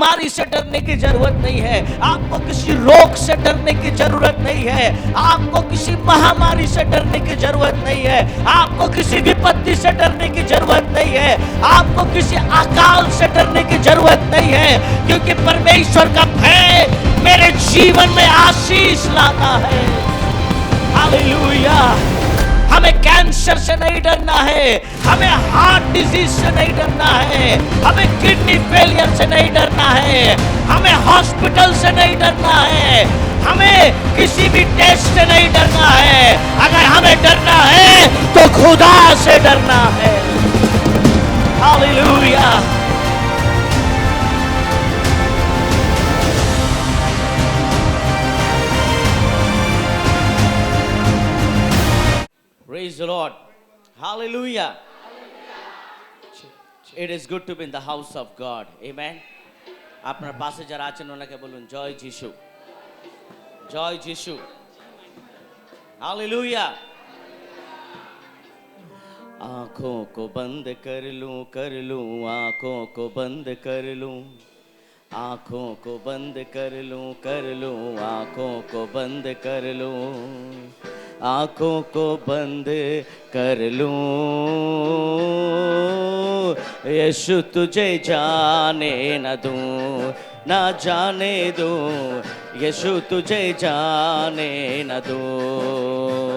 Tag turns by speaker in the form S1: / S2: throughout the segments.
S1: बीमारी से डरने की जरूरत नहीं है, आपको किसी रोग से डरने की जरूरत नहीं है, आपको किसी महामारी से डरने की जरूरत नहीं है, आपको किसी विपत्ति से डरने की जरूरत नहीं है, आपको किसी अकाल से डरने की जरूरत नहीं है, क्योंकि परमेश्वर का भय मेरे जीवन में आशीष लाता है। हालेलुया। हमें कैंसर से नहीं डरना है, हमें हार्ट डिजीज से नहीं डरना है, हमें किडनी फेलियर से नहीं डरना है, हमें हॉस्पिटल से नहीं डरना है, हमें किसी भी टेस्ट से नहीं डरना है। अगर हमें डरना है तो खुदा से डरना है। Hallelujah. Praise the Lord. Hallelujah. It is good to be in the house of God. Amen. আপনার পাশে যারা আছেন ওনাকে বলুন জয় যিশু, জয় যিশু। Hallelujah. आंखों को बंद कर लूं, आंखों को बंद कर लूं, आंखों को बंद कर लूं, आंखों को बंद कर लूं, आंखों को बंद कर लूं। यीशु तुझे जाने न दूं, ना जाने दूं, यीशु तुझे जाने न दूं।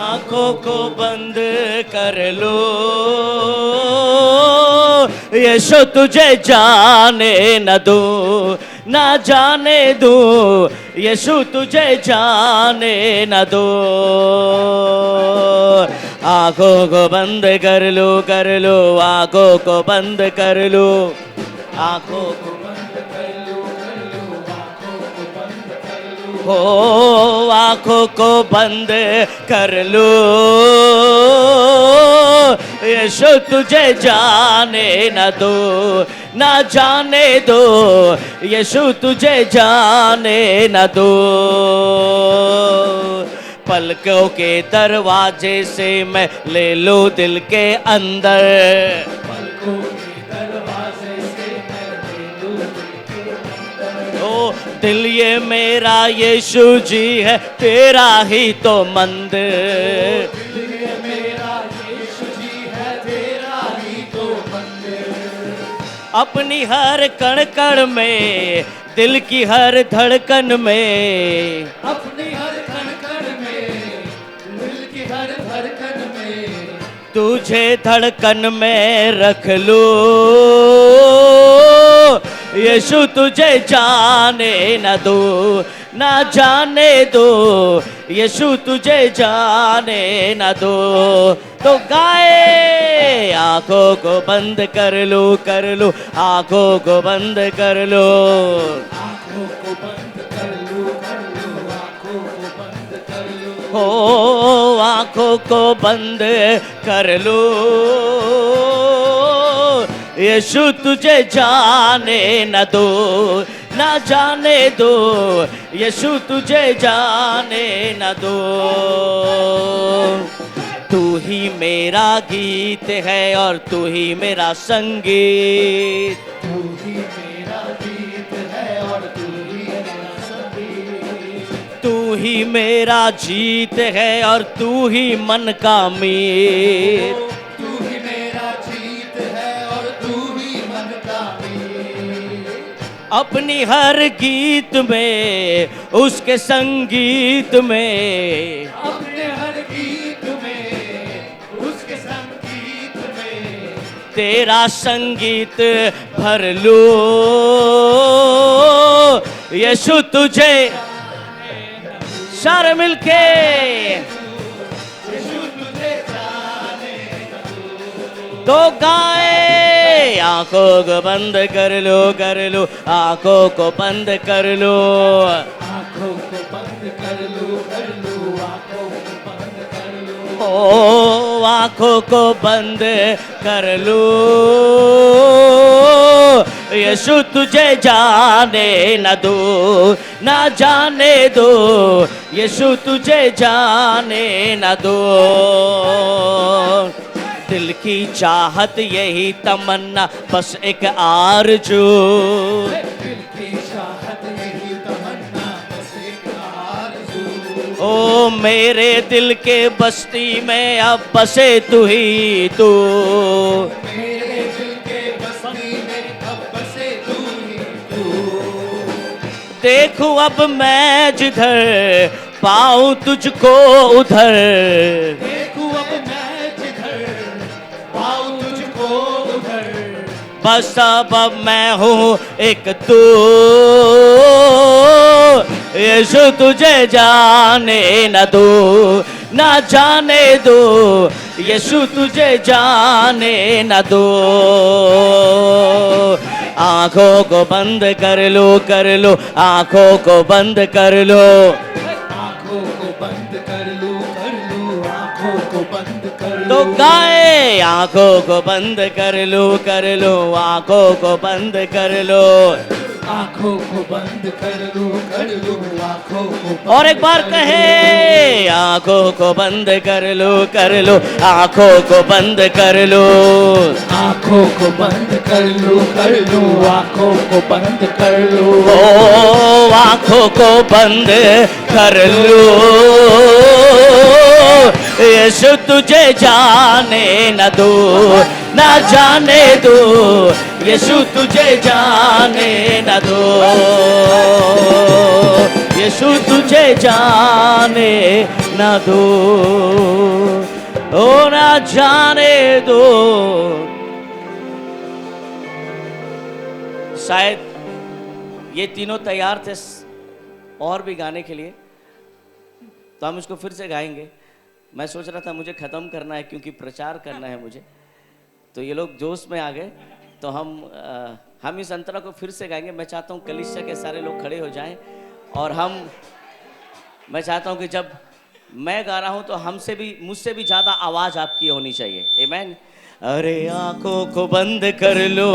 S1: आंखों को बंद कर लो, यीशु तुझे जाने न दो, ना जाने दो, यीशु तुझे जाने न दो। आंखों को बंद कर लो, आंखों को बंद कर लो, आंखों को हो, आंखों को बंद कर लो, यीशु तुझे जाने न दो, ना जाने दो, यीशु तुझे जाने न दो। पलकों के दरवाजे से मैं ले लो दिल के अंदर, पलकों के दरवाजे से मैं ले लो दिल के अंदर। ओ दिल ये मेरा यीशु जी है, तेरा ही तो मंदिर, दिल ये मेरा यीशु जी है, तेरा ही तो मंदिर। अपनी हर कण कण में, दिल की हर धड़कन में, अपनी हर कण कण में, दिल की हर धड़कन में, तुझे धड़कन में रख लो, यीशु तुझे जाने न दो, ना जाने दो, यीशु तुझे जाने न दो। तो गाए आंखों को बंद कर लो, आंखों को बंद कर लो, आंखों को बंद कर लो, आंखों को बंद कर लो, हो आंखों को बंद कर लो, यीशु तुझे जाने न दो, ना जाने दो, यीशु तुझे जाने न दो। तू ही मेरा गीत है और तू ही मेरा संगीत, तू ही मेरा गीत है और तू ही मेरा संगीत, तू ही मेरा जीत है और तू ही मन का मीत, तू ही मेरा जीत है और तू ही मन का मीत। अपनी हर गीत में, उसके संगीत में, अपने हर गीत में, उसके संगीत में, तेरा संगीत भर लो, यीशु तुझे सारे मिलके, यीशु तुझे जाने तो गाए आंखों को बंद कर लो, आंखों को बंद कर लो, आंखों को बंद कर लो, आंखों को बंद कर लो, ओ आंखों को बंद कर लो, यीशु तुझे जाने न दो, ना जाने दो, यीशु तुझे जाने न दो। दिल की चाहत यही तमन्ना बस एक आरज़ू,
S2: दिल की चाहत यही तमन्ना बस एक आरज़ू।
S1: ओ मेरे दिल के बस्ती में अब बसे तू ही तू,
S2: मेरे दिल के बस्ती में अब बसे तू ही तू।
S1: देखूं अब मैं जिधर पाऊं तुझको उधर,
S2: देखूं अब मैं जिधर पाऊं तुझको उधर।
S1: बस अब मैं हूँ एक तू, यीशु तुझे जाने न दो, ना जाने दो, यीशु तुझे जाने न दो। आंखों को बंद कर लो, आंखों को बंद कर लो,
S2: आंखों को बंद कर लो, आंखों को बंद कर लो।
S1: तो गाए आंखों को बंद कर लो, आंखों को बंद कर लो।
S2: आंखों को बंद कर लो, आंखों को।
S1: और एक बार कहे आंखों को बंद कर लो, आंखों को बंद कर लो,
S2: आंखों को बंद कर लो, आंखों को बंद कर लो।
S1: ओ आंखों को बंद कर लो, यीशु तुझे जाने न दो, ना जाने दो, यीशु तुझे जाने न दो, यीशु तुझे जाने न दो, ओ ना जाने दो। शायद ये तीनों तैयार थे और भी गाने के लिए, तो हम इसको फिर से गाएंगे। मैं सोच रहा था मुझे ख़त्म करना है क्योंकि प्रचार करना है मुझे, तो ये लोग जोश में आ गए, तो हम इस अंतरा को फिर से गाएंगे। मैं चाहता हूँ कलीसिया के सारे लोग खड़े हो जाएं, और मैं चाहता हूँ कि जब मैं गा रहा हूँ तो मुझसे भी ज़्यादा आवाज़ आपकी होनी चाहिए। आमीन। अरे आंखों को बंद कर लो,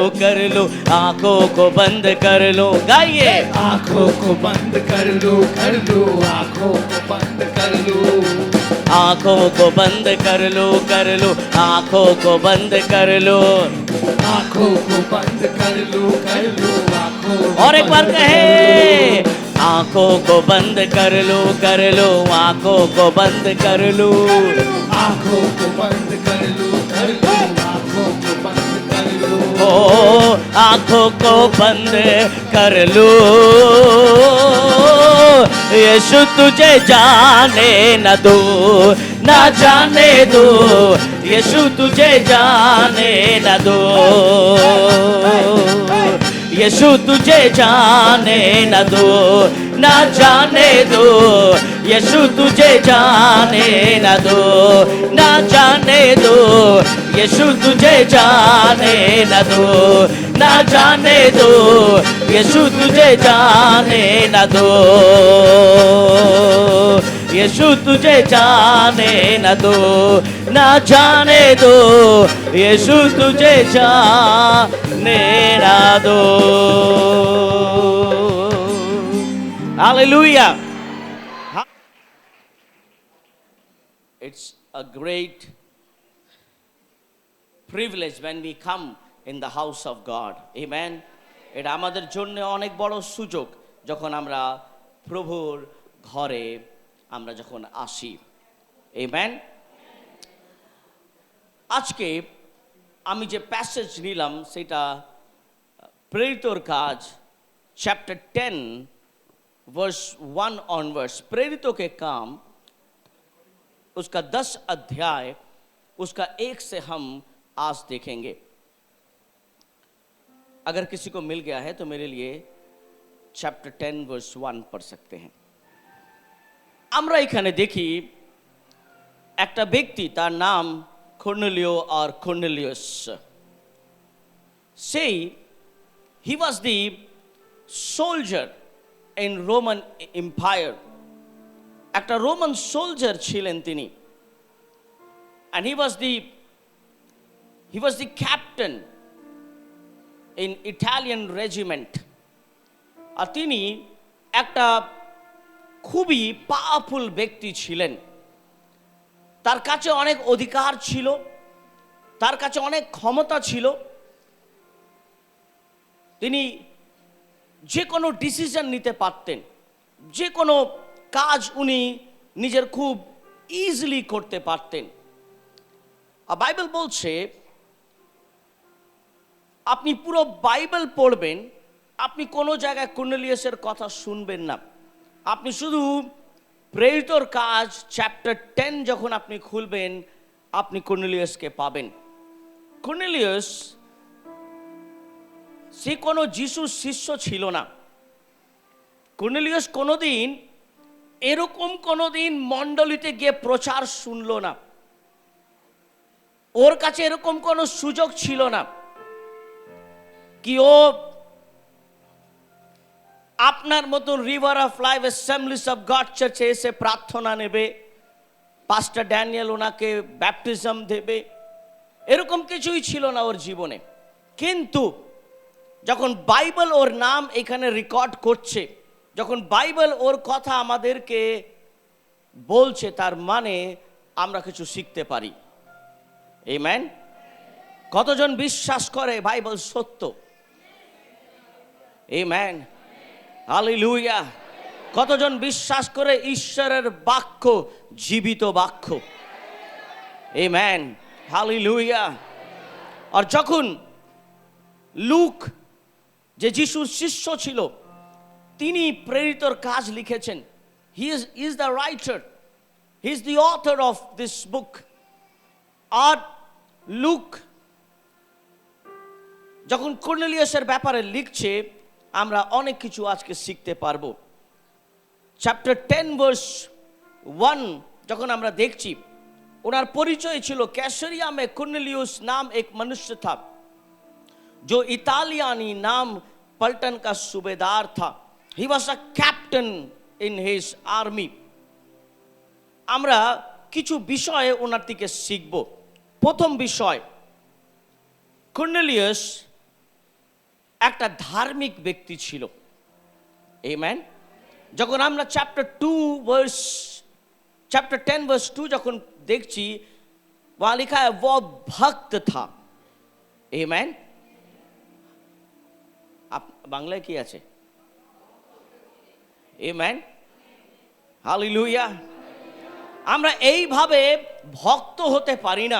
S1: आंखों को बंद कर लो, गाइए।
S2: आंखों को बंद कर लो, आंखों को बंद कर लो।
S1: आंखों को बंद कर लो, आंखों को बंद कर लो,
S2: आंखों को बंद कर लो, आंखों।
S1: और एक बार कहे आंखों को बंद कर लो, आंखों को बंद कर लो,
S2: आंखों को बंद कर लो, आंखों को बंद कर लो।
S1: ओ आंखों को बंद कर लो, यीशु तुझे जाने न दो, ना जाने दो, यीशु तुझे जाने न दो, यीशु तुझे जाने न दो, ना जाने दो, यीशु तुझे जाने न दो, ना जाने दो, यीशु तुझे जाने न दो, ना जाने दो, यीशु तुझे जाने न दो, यीशु तुझे जाने न दो, ना जाने दो, यीशु तुझे जाने न दो। Hallelujah. It's a great privilege when we come in the house of God. Amen. এটা আমাদের জন্য অনেক বড় সুযোগ যখন আমরা প্রভুর ঘরে আমরা যখন আসি। Amen. আজকে আমি যে প্যাসেজ নিলাম সেটা প্রেরিতর কাজ चैप्टर 10 वर्स 1 ऑनवर्ड्स। प्रेरितों के काम उसका 10 अध्याय उसका 1 से हम आज देखेंगे। अगर किसी को मिल गया है तो मेरे लिए चैप्टर 10 वर्स 1 पढ़ सकते हैं। আমরা এখানে দেখি একটা ব্যক্তি, তার নাম কর্নেলিয় আর Cornelius. he was the soldier in Roman Empire. একটা রোমান সোলজার ছিলেন তিনি। and he was the captain in Italian regiment. আর তিনি একটা খুবই পাওয়ারফুল ব্যক্তি ছিলেন। তার কাছে অনেক অধিকার ছিল, তার কাছে অনেক ক্ষমতা ছিল। তিনি যে কোনো ডিসিশন নিতে পারতেন, যে কোনো কাজ উনি নিজের খুব ইজিলি করতে পারতেন। আর বাইবেল বলছে, আপনি পুরো বাইবেল পড়বেন, আপনি কোনো জায়গায় কর্নেলিয়াসের কথা শুনবেন না। আপনি শুধু প্রেরিতর কাজ চ্যাপ্টার 10 যখন আপনি খুলবেন, আপনি কর্নেলিয়াসকে পাবেন। কর্নেলিয়াস সে কোনো যিশুর শিষ্য ছিল না। কর্নেলিয়াস কোনোদিন এরকম কোনোদিন মণ্ডলীতে গিয়ে প্রচার শুনলো না। ওর কাছে এরকম কোনো সুযোগ ছিল না কি ও আপনার মতন river of life Assembly's of god চার্চে এসে প্রার্থনা নেবে, পাস্টার ড্যানিয়েল ওনাকে ব্যাপটিজম দেবে, এরকম কিছুই ছিল না ওর জীবনে। কিন্তু যখন বাইবেল ওর নাম এখানে রেকর্ড করছে, যখন বাইবেল ওর কথা আমাদেরকে বলছে, তার মানে আমরা কিছু শিখতে পারি। আমেন। কতজন বিশ্বাস করে বাইবেল সত্য? Amen, hallelujah. কতজন বিশ্বাস করে ঈশ্বরের বাক্য জীবিত বাক্য? Amen, hallelujah. আর যখন লুক, যে যিশুর শিষ্য ছিল, তিনি প্রেরিতর কাজ লিখেছেন। He is the writer, he is the author of this book. আর লুক যখন কর্নেলিয়াসের ব্যাপারে লিখছে, আমরা অনেক কিছু আজকে শিখতে পারবো। চ্যাপ্টার 10 ভার্স 1 যখন আমরা দেখছি, ওনার পরিচয় ছিল, कैसरिया में कुर्नेलियुस नाम एक मनुष्य था जो इतालियानी नाम पलटन का सूबेदार था। ही was a captain in his army. আমরা কিছু বিষয়ে ওনার থেকে শিখব। প্রথম বিষয়, কর্নেলিয়াস একটা ধার্মিক ব্যক্তি ছিল। আমেন। যখন আমরা চ্যাপ্টার 10 ভার্স 2 যখন দেখছি, वहां लिखा है वो भक्त था। आमेन। आप বাংলায় কি আছে? Amen, hallelujah. আমরা এইভাবে ভক্ত হতে পারি না।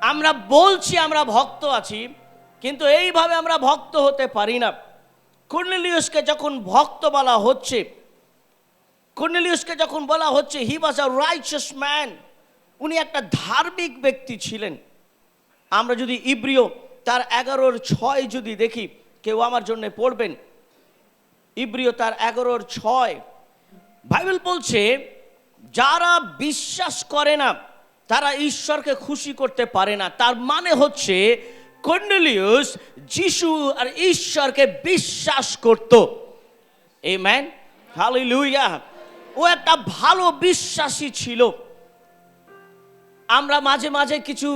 S1: আমরা বলছি আমরা ভক্ত আছি, কিন্তু এইভাবে আমরা ভক্ত হতে পারি না। কর্নেলিয়াসকে যখন ভক্ত বলা হচ্ছে, কর্নেলিয়াসকে যখন বলা হচ্ছে হি ওয়াজ আ রাইচাস ম্যান, উনি একটা ধার্মিক ব্যক্তি ছিলেন। আমরা যদি ইব্রিয় তার 11:6 যদি দেখি, কেউ আমার জন্য পড়বেন, ইব্রিয় তার 11:6, বাইবেল বলছে যারা বিশ্বাস করে না তারা ঈশ্বরকে খুশি করতে পারে না। তার মানে হচ্ছে কর্নেলিয়াস যিশু আর ঈশ্বরকে বিশ্বাস করত। Amen, hallelujah. ও একটা ভালো বিশ্বাসী ছিল। আমরা মাঝে মাঝে কিছু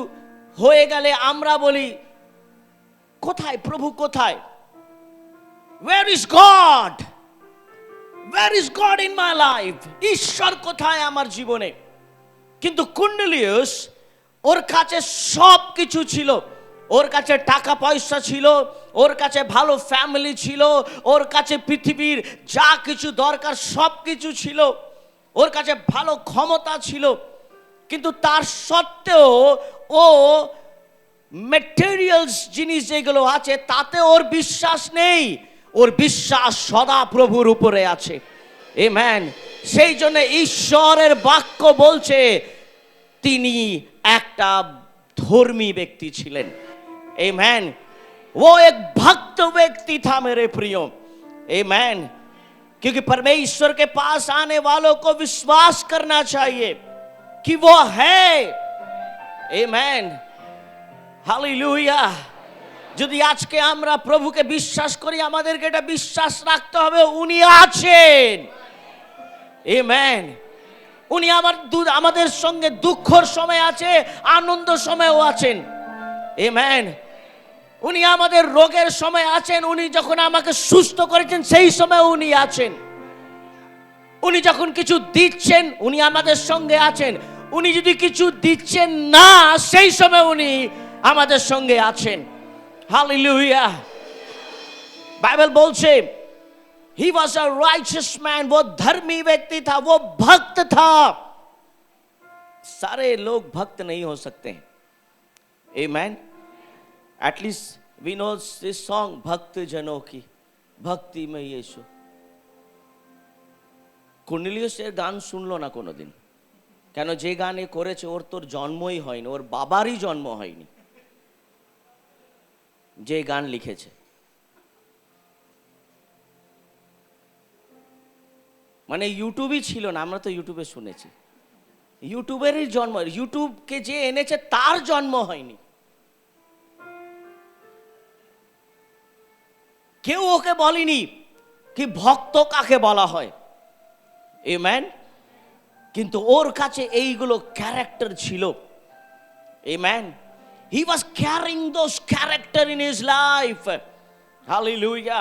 S1: হয়ে গেলে আমরা বলি, কোথায় প্রভু, কোথায়? Where is God? Where is God in my life? ঈশ্বর কোথায় আমার জীবনে? কিন্তু কর্নেলিয়াস, ওর কাছে সব কিছু ছিল। ওর কাছে টাকা পয়সা ছিল, ওর কাছে ভালো ফ্যামিলি ছিল, ওর কাছে পৃথিবীর যা কিছু দরকার সব কিছু ছিল, ওর কাছে ভালো ক্ষমতা ছিল। কিন্তু তার সত্ত্বেও ও ম্যাটেরিয়ালস জিনিস যেগুলো আছে তাতে ওর বিশ্বাস নেই। ওর বিশ্বাস সদা প্রভুর উপরে আছে। আমেন। সেই জন্য ঈশ্বরের বাক্য বলছে তিনি একটা ধর্মী ব্যক্তি ছিলেন। आमेन। वो एक भक्त व्यक्ति था मेरे प्रियो। आमेन। क्योंकि परमेश्वर के पास आने वालों को विश्वास करना चाहिए कि वो है। Amen, hallelujah. যদি আজকে আমরা প্রভুকে বিশ্বাস করি, আমাদেরকে এটা বিশ্বাস রাখতে হবে উনি আছেন। আমেন। উনি আমাদের সঙ্গে দুঃখর সময় আছে, আনন্দ সময়ও আছেন। আমেন। উনি আমাদের রোগের সময় আছেন, উনি যখন আমাকে সুস্থ করেছেন সেই সময় উনি আছেন। উনি যখন কিছু দিচ্ছেন উনি আমাদের সঙ্গে আছেন, উনি যদি কিছু দিচ্ছেন না সেই সময় উনি আমাদের সঙ্গে আছেন। হালেলুয়া। बाइबल बोलছে he was a righteous man, वो धर्मी व्यक्ति था, वो भक्त था। सारे लोग भक्त नहीं हो सकते हैं। Amen. At least we know this song, भक्त जनों की भक्ति में यीशु। কর্নেলিয়াসের গান শুনলো না কোনোদিন, কেন যে গান এ করেছে ওর তোর জন্মই হয়নি, ওর বাবারই জন্ম হয়নি যে গান লিখেছে। মানে ইউটিউবই ছিল না, আমরা তো ইউটিউবে শুনেছি। ইউটিউবেরই জন্ম, ইউটিউবকে যে এনেছে তার জন্ম হয়নি। কেউ ওকে বলেনি কি ভক্ত কাকে বলা হয়। আমেন। কিন্তু ওর কাছে এইগুলো ক্যারেক্টার ছিল। Amen. He was carrying those character in his life. Hallelujah,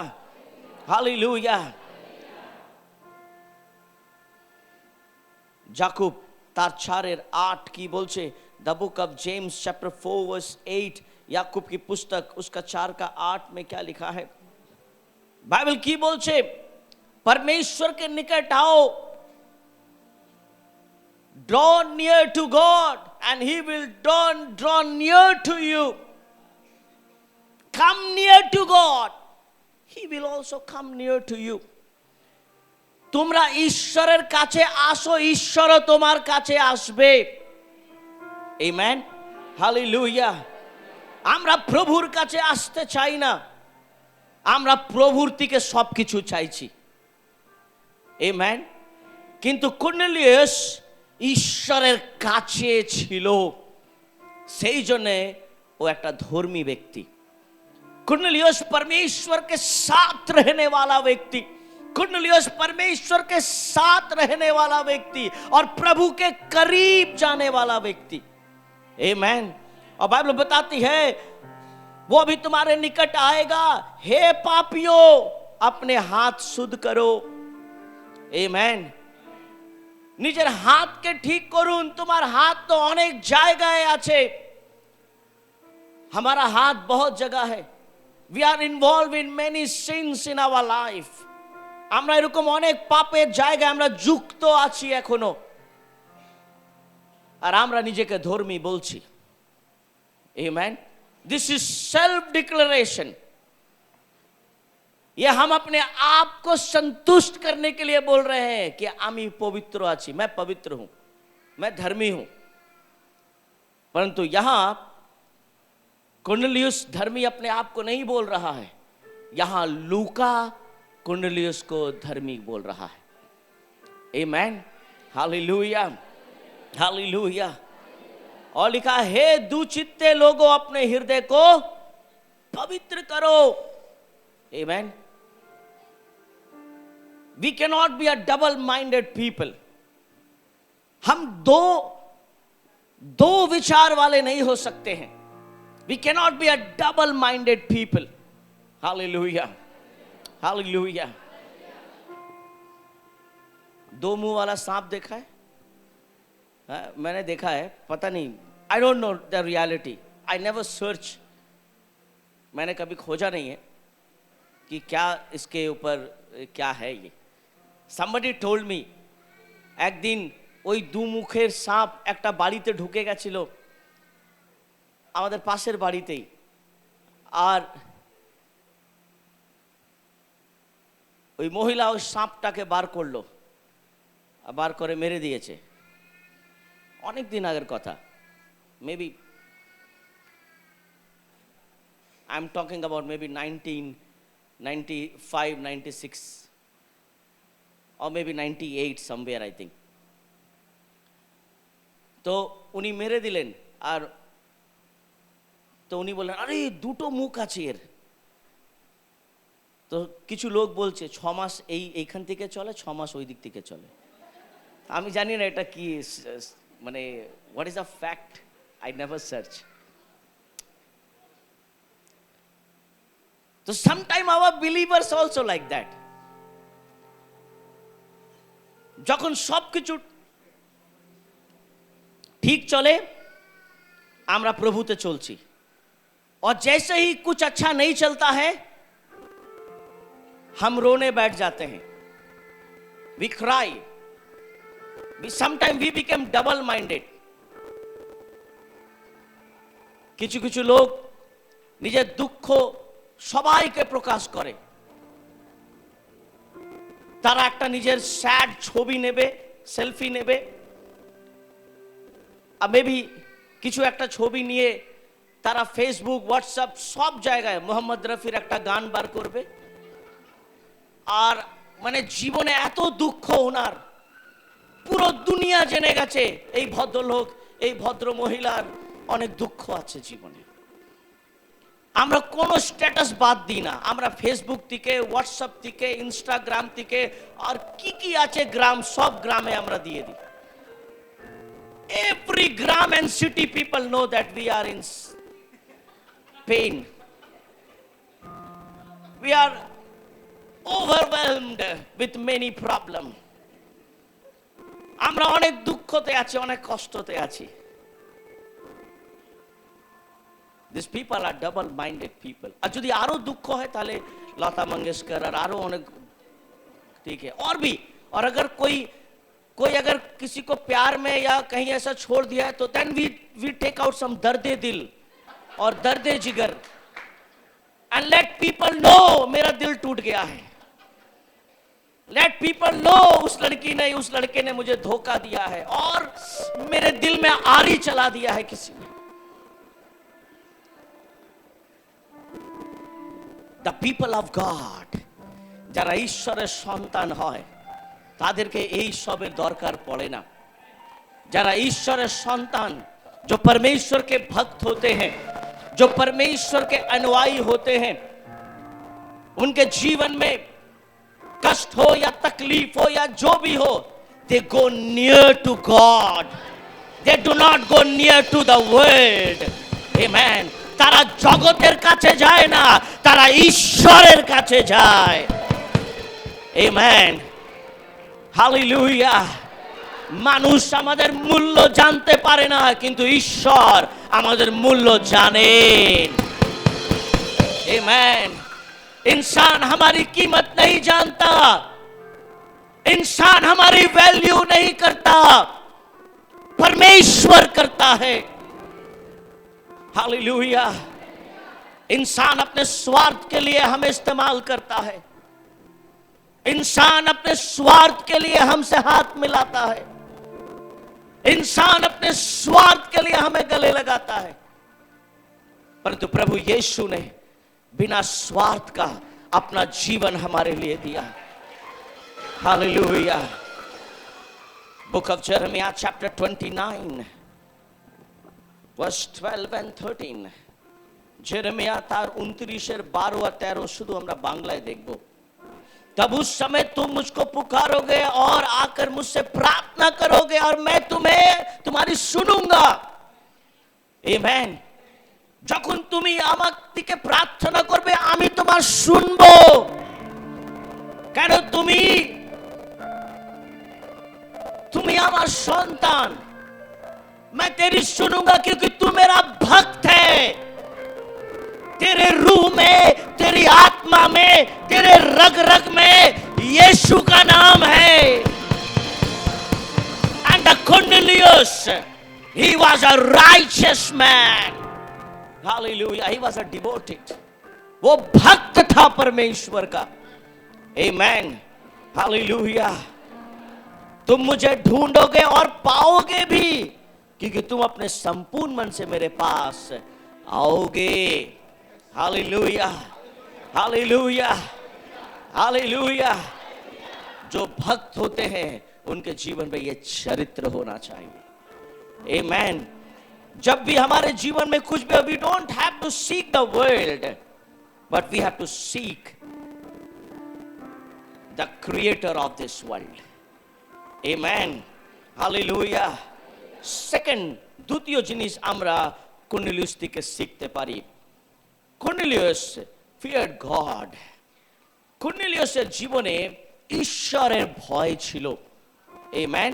S1: hallelujah. যাকুব তার 4:8 কি বলছে? The book of James chapter 4 verse 8, याकूब की पुस्तक उसका 4:8 में क्या लिखा है? बाइबल की बोलছে परमेश्वर के निकट आओ, draw near to God and he will draw near to you. Come near to God, he will also come near to you. তোমরা ঈশ্বরের কাছে আসো, ঈশ্বরও তোমার কাছে আসবে। আমেন। হালেলুয়া। আমরা প্রভুর কাছে আসতে চাই না, আমরা প্রভুর থেকে সবকিছু চাইছি। আমেন। কিন্তু কর্নেলিয়াস ঈশ্বরের কাছে ছিল, সেই জন্যে ও একটা ধর্মী ব্যক্তি। कॉर्नेलियस परमेश्वर के साथ रहने वाला व्यक्ति, कॉर्नेलियस परमेश्वर के साथ रहने वाला व्यक्ति और प्रभु के करीब जाने वाला व्यक्ति। आमेन। और बाइबल बताती है वो भी तुम्हारे निकट आएगा, हे पापियों अपने हाथ शुद्ध करो। आमेन। নিজের হাতকে ঠিক করুন। তোমার হাত তো অনেক জায়গায় আছে, हमारा हाथ बहुत जगह है। We are involved in many sins in our life. আমরা এরকম অনেক পাপের জায়গায় আমরা যুক্ত আছি এখনো, আর আমরা নিজেকে ধর্মী বলছি। Amen. This is self declaration. ये हम अपने आप को संतुष्ट करने के लिए बोल रहे हैं कि आमी पवित्र आछि, मैं पवित्र हूं, मैं धर्मी हूं। परंतु यहां कॉर्नेलियस धर्मी अपने आप को नहीं बोल रहा है, यहां लूका कॉर्नेलियस को धर्मी बोल रहा है। आमेन। Hallelujah, hallelujah. और लिखा है दुचित्ते लोगों अपने हृदय को पवित्र करो। आमेन। We cannot be a double-minded people. हम दो विचार वाले नहीं हो सकते हैं। We cannot be a double-minded people. Hallelujah, hallelujah. दो मुंह वाला सांप देखा है? मैंने देखा है, पता नहीं, I don't know the reality. I never search. मैंने कभी खोजा नहीं है कि क्या इसके ऊपर क्या है ये। Somebody told me একদিন ওই দু মুখের সাপ একটা বাড়িতে ঢুকে গেছিল, আমাদের পাশের বাড়িতেই। আর ওই মহিলা ওই সাপটাকে বার করলো, বার করে মেরে দিয়েছে। অনেক দিন আগের কথা, maybe I am talking about maybe 1995, 96 or maybe 98 somewhere I think. তো উনি মেরে দিলেন, আর তো উনি বললেন আরে দুটো মুখ আছে এর। তো কিছু লোক বলছে 6 মাস এইখান থেকে চলে, 6 মাস ওই দিক থেকে চলে। আমি জানি না এটা কি মানে what is a fact, I never search. তো sometime our believers also like that. যখন সবকিছু ঠিক চলে আমরা প্রভুতে চলছি, और जैसे ही कुछ अच्छा नहीं चलता है हम रोने बैठ जाते हैं, we cry, we sometimes we become double minded। কিছু কিছু লোক নিজের দুঃখ সবাইকে প্রকাশ করে, তারা একটা নিজের স্যাড ছবি নেবে, সেলফি নেবে, আর মেবি কিছু একটা ছবি নিয়ে তারা ফেসবুক, হোয়াটসঅ্যাপ সব জায়গায় মোহাম্মদ রফির একটা গান বার করবে। আর মানে জীবনে এত দুঃখ ওনার, পুরো দুনিয়া জেনে গেছে এই ভদ্রলোক, এই ভদ্র মহিলার অনেক দুঃখ আছে জীবনে। আমরা কোনো স্ট্যাটাস বাদ দিই না, আমরা ফেসবুক থেকে, হোয়াটসঅ্যাপ থেকে, ইনস্টাগ্রাম থেকে, আর কি কি আছে গ্রাম, সব গ্রামে আমরা দিয়ে দিই। Every gram and city people know that we are in pain. We are overwhelmed with many problems. আমরা অনেক দুঃখতে আছি, অনেক কষ্টতে আছি। These people are double minded people। আর যদি আরো দুঃখ হয় তাহলে লতা মঙ্গেশকর আর আরো অনেক, ठीक है। और भी, और अगर कोई अगर किसी को प्यार में या कहीं ऐसा छोड़ दिया है तो then we take out some दर्दे दिल और दर्दे जिगर एंड लेट पीपल नो मेरा दिल टूट गया है, लेट पीपल नो उस लड़की ने, उस लड़के ने मुझे धोखा दिया है और मेरे दिल में आरी चला दिया है किसी ने। The people of God, যারা ঈশ্বরের সন্তান হয় তাদেরকে এই সবের দরকার পড়ে না। যারা ঈশ্বরের সন্তান, जो परमेश्वर के भक्त होते हैं, जो परमेश्वर के अनुयायी होते हैं, उनके जीवन में कष्ट हो या तकलीफ हो या जो भी हो, they go near to God, they do not go near to the world। Amen। তারা জগতের কাছে যায় না, তারা ঈশ্বরের কাছে যায়। Amen। হালেলুয়া। মানুষ আমাদের মূল্য জানতে পারে না, কিন্তু ঈশ্বর আমাদের মূল্য জানেন। आमेन। इंसान हमारी कीमत नहीं जानता, इंसान हमारी वैल्यू नहीं करता, परमेश्वर करता है। हालेलुया। इंसान अपने स्वार्थ के लिए हमें इस्तेमाल करता है, इंसान अपने स्वार्थ के लिए हमसे हाथ मिलाता है, इंसान अपने स्वार्थ के लिए हमें गले लगाता है, परंतु प्रभु यीशु ने बिना स्वार्थ का अपना जीवन हमारे लिए दिया। Hallelujah. Book of Jeremiah chapter 29 verse 12 and 13। Jeremiah तार 29-12 शुद्ध हमरा बांग्लाয় देखबो। तब उस समय तुम मुझको पुकारोगे और आकर मुझसे प्रार्थना करोगे और मैं तुम्हारी सुनूंगा। आमेन। যখন তুমি আমার দিকে প্রার্থনা করবে আমি তোমার শুনবো। কেন? তুমি আমার সন্তান। मैं तेरी सुनूंगा क्योंकि तू मेरा भक्त है। तेरे रूह में, तेरी आत्मा में, तेरे रग रग में यीशु का नाम है। And Cornelius, he was a righteous man। Hallelujah, he was a devoted। वो भक्त था परमेश्वर का। Amen। Hallelujah। तुम मुझे ढूंढोगे और पाओगे भी क्योंकि तुम अपने संपूर्ण मन से मेरे पास आओगे। Hallelujah, hallelujah, hallelujah. जो भक्त होते हैं उनके जीवन में ये चरित्र होना चाहिए। आमेन। जब भी हमारे जीवन में कुछ भी, we don't have to seek the world, but we have to seek the creator of this world। Amen। Hallelujah. Second, দ্বিতীয় জিনিস আমরা কর্নেলিয়াস থেকে শিখতে পারি। Cornelius feared god. কর্নেলিয়াসের জীবনে ঈশ্বরের ভয় ছিল। आमेन।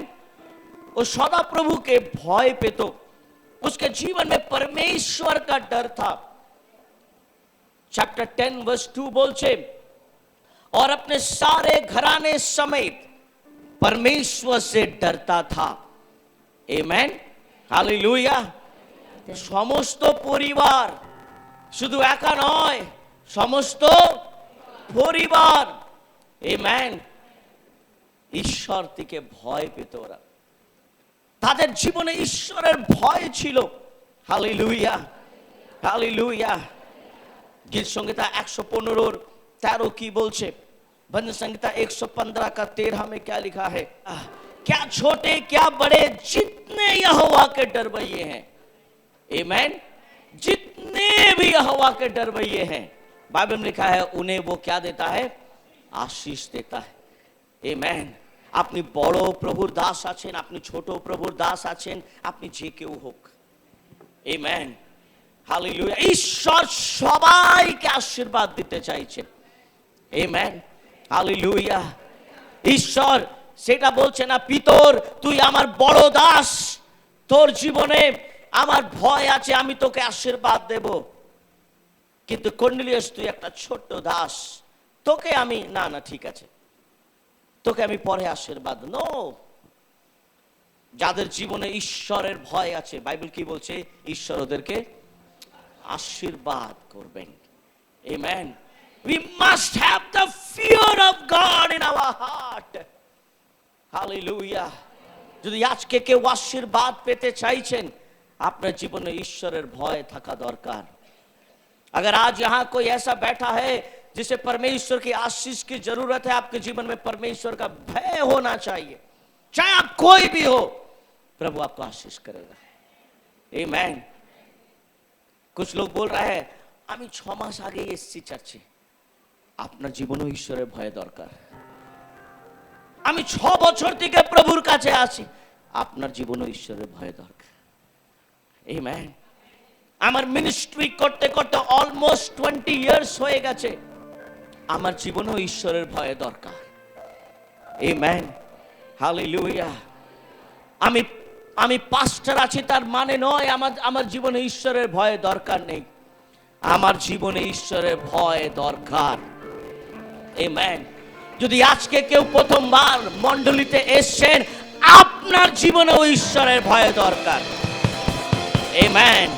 S1: वो सदा प्रभु के भय पे तो उसके जीवन में परमेश्वर का डर था। चैप्टर 10 वर्स 2 बोलते, और अपने सारे घराने समेत परमेश्वर से डरता था। आमेन, हालेलुया। समस्त परिवार, শুধু একা নয়, সমস্ত পরিবার, আমেন, ঈশ্বর থেকে ভয় পেত। ওরা, তাদের জীবনে ঈশ্বরের ভয় ছিল। Hallelujah, hallelujah. गीत संहिता 115:13 की बोलছে, भजन संहिता 115 का 13 में क्या लिखा है, क्या छोटे क्या बड़े जितने यहोवा के डरवैये हैं, आमेन, जितने भी यहोवा के डरवैये हैं, बाइबल में लिखा है उन्हें वो क्या देता है, आशीष देता है। आमेन। আপনি বড় প্রভুর দাস আছেন, আপনি ছোট প্রভুর দাস আছেন, আপনি যে কেউ হোক, আমেন, হালেলুয়া। ঈশ্বর সবাইকে আশীর্বাদ দিতে চাইছেন, আমেন, হালেলুয়া। ঈশ্বর সেটা বলছে না, পিতর তুই আমার বড় দাস, তোর জীবনে আমার ভয় আছে, আমি তোকে আশীর্বাদ দেব। কিন্তু কর্নেলিয়াস তুই একটা ছোট্ট দাস, তোকে আমি না না ঠিক আছে, তোকে আমি পরে আশীর্বাদ। নো, যাদের জীবনে ঈশ্বরের ভয় আছে, বাইবেল কি বলছে, ঈশ্বর ওদেরকে আশীর্বাদ করবেন। Amen. We must have the fear of God in our heart. Hallelujah. যদি আজকে কেউ আশীর্বাদ পেতে চাইছেন, আপনার জীবনে ঈশ্বরের ভয় থাকা দরকার। अगर आज यहाँ कोई ऐसा बैठा है जिसे परमेश्वर की आशीष की जरूरत है, आपके जीवन में परमेश्वर का भय होना चाहिए। चाहे आप कोई भी हो, प्रभु आपको आशीष करेगा। आमेन। कुछ लोग बोल रहे हैं আমি 6 মাস আগে এসেছি চার্চে। আপনার জীবনে ঈশ্বরের ভয় দরকার। আমি 6 বছর থেকে প্রভুর কাছে আছি, আপনার জীবনে ঈশ্বরের ভয় দরকার। আমেন। আমার মিনিস্ট্রি করতে করতে অলমোস্ট 20 ইয়ার্স হয়ে গেছে, আমার জীবনেও ঈশ্বরের ভয় দরকার। Amen, hallelujah. আমি পাস্টার আছি তার মানে নয় আমার জীবনে ঈশ্বরের ভয় দরকার নেই। আমার জীবনে ঈশ্বরের ভয় দরকার। আমেন। যদি আজকে কেউ প্রথমবার মণ্ডলীতে এসেছেন, আপনার জীবনেও ঈশ্বরের ভয় দরকার। আমেন।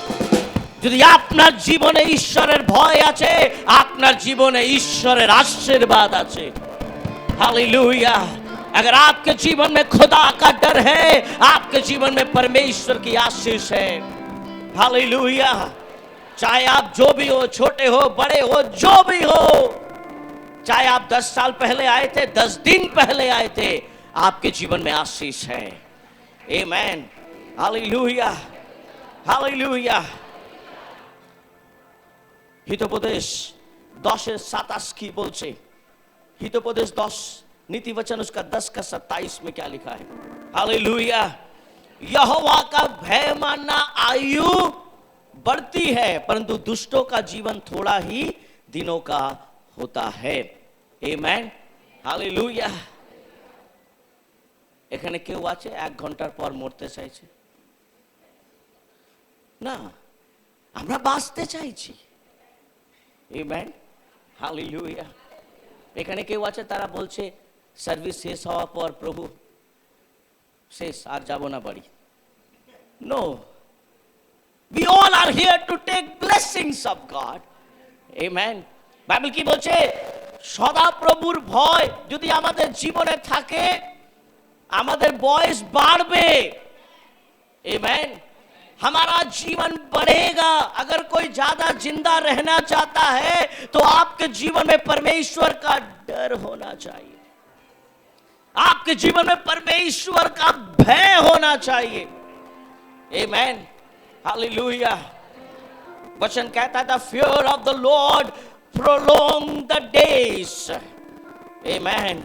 S1: যদি আপনার জীবনে ঈশ্বরের ভয় আছে, আপনার জীবনে ঈশ্বরের আশীর্বাদ আছে। हालेलुया। अगर आपके जीवन में खुदा का डर है, आपके जीवन में परमेश्वर की आशीष है। हालेलुया। चाहे आप जो भी हो, छोटे हो बड़े हो, जो भी हो, चाहे आप 10 साल पहले आए थे, 10 दिन पहले आए थे, आपके जीवन में आशीष है। Amen, hallelujah, hallelujah. हितोपदेश 10:27 की बोलছে, हितोपदेश 10 नीति वचन उसका 10 का 27 में क्या लिखा है, हालेलुया। यहोवा का भय मानना आयु बढ़ती है, परंतु दुष्टों का जीवन थोड़ा ही दिनों का होता है। Amen, hallelujah. এখানে কেউ আছে 1 ঘন্টার পর মরতে চাইছে না? আমরা বাঁচতে চাইছি। Amen, hallelujah. এখানে কেউ আছে তারা বলছে সার্ভিস শেষ হওয়ার পর প্রভু শেষ, আর যাব না বাড়ি। No, we all are here to take blessings of God. Amen. Bible কি বলছে? সদা প্রভুর ভয় যদি আমাদের জীবনে থাকে, আমাদের বয়স বাড়বে। Amen. हमारा जीवन बढ़ेगा। अगर कोई ज्यादा जिंदा रहना चाहता है तो आपके जीवन में परमेश्वर का डर होना चाहिए, आपके जीवन में परमेश्वर का भय होना चाहिए। आमेन, हालेलुया। वचन कहता है, the fear of the Lord prolong the days. Amen,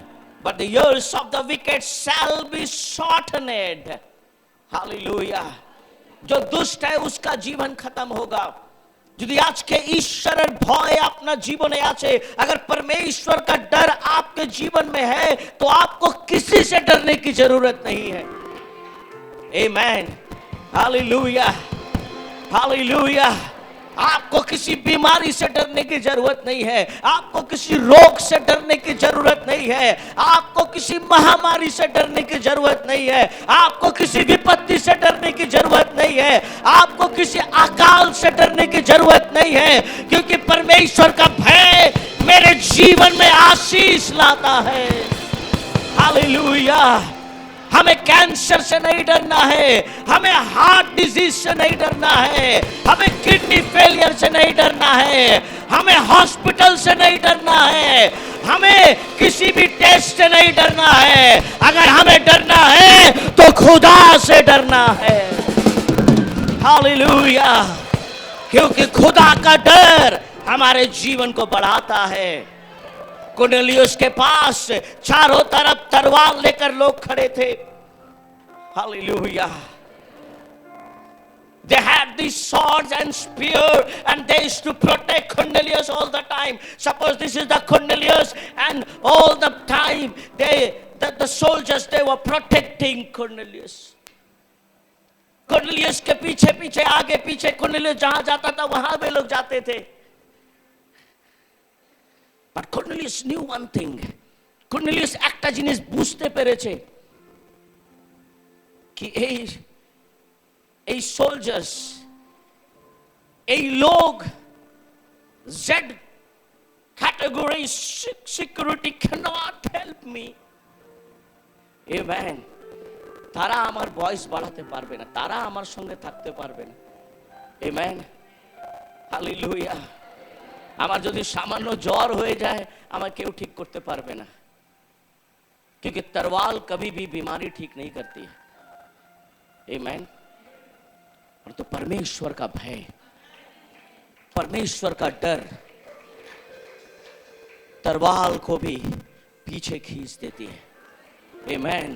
S1: but the years of the wicked shall be shortened. Hallelujah. जो दुष्ट है उसका जीवन खत्म होगा। যদি আজকে ঈশ্বরের ভয় আপনার জীবনে আছে, अगर परमेश्वर का डर आपके जीवन में है, तो आपको किसी से डरने की जरूरत नहीं है। Amen, hallelujah, hallelujah. आपको किसी बीमारी से डरने की जरूरत नहीं है, आपको किसी रोग से डरने की जरूरत नहीं है, आपको किसी महामारी से डरने की जरूरत नहीं है, आपको किसी विपत्ति से डरने की जरूरत नहीं है, आपको किसी अकाल से डरने की जरूरत नहीं है, क्योंकि परमेश्वर का भय मेरे जीवन में आशीष लाता है। हालेलुया। हमें कैंसर से नहीं डरना है, हमें हार्ट डिजीज से नहीं डरना है, हमें किडनी फेलियर से नहीं डरना है, हमें हॉस्पिटल से नहीं डरना है, हमें किसी भी टेस्ट से नहीं डरना है। अगर हमें डरना है तो खुदा से डरना है। हालेलुया। क्योंकि खुदा का डर हमारे जीवन को बढ़ाता है। कुरनेलियुस के पास चारों तरफ तलवार लेकर लोग खड़े थे। Hallelujah. They had these swords and spear and they used to protect Cornelius all the time. Suppose this is the Cornelius and all the time the soldiers they were protecting Cornelius. Cornelius के पीछे पीछे आगे पीछे Cornelius जहां जाता था वहां वे लोग जाते थे। But Cornelius knew one thing. Cornelius একটা জিনিস বুঝতে পেরেছে कि এই সোলজার্স, এই লোক Z category security cannot help me. Amen. তারা আমার ভয়েস বাড়াতে পারবে না, তারা আমার সঙ্গে থাকতে পারবে না। Amen. হালেলুয়া। আমার যদি সামান্য জ্বর হয়ে যায় আমার কেউ ঠিক করতে পারবে না, क्योंकि तलवार कभी भी बीमारी ठीक नहीं करती है। आमीन। और तो परमेश्वर का भय, परमेश्वर का डर तलवार को भी पीछे खींच देती है। आमीन,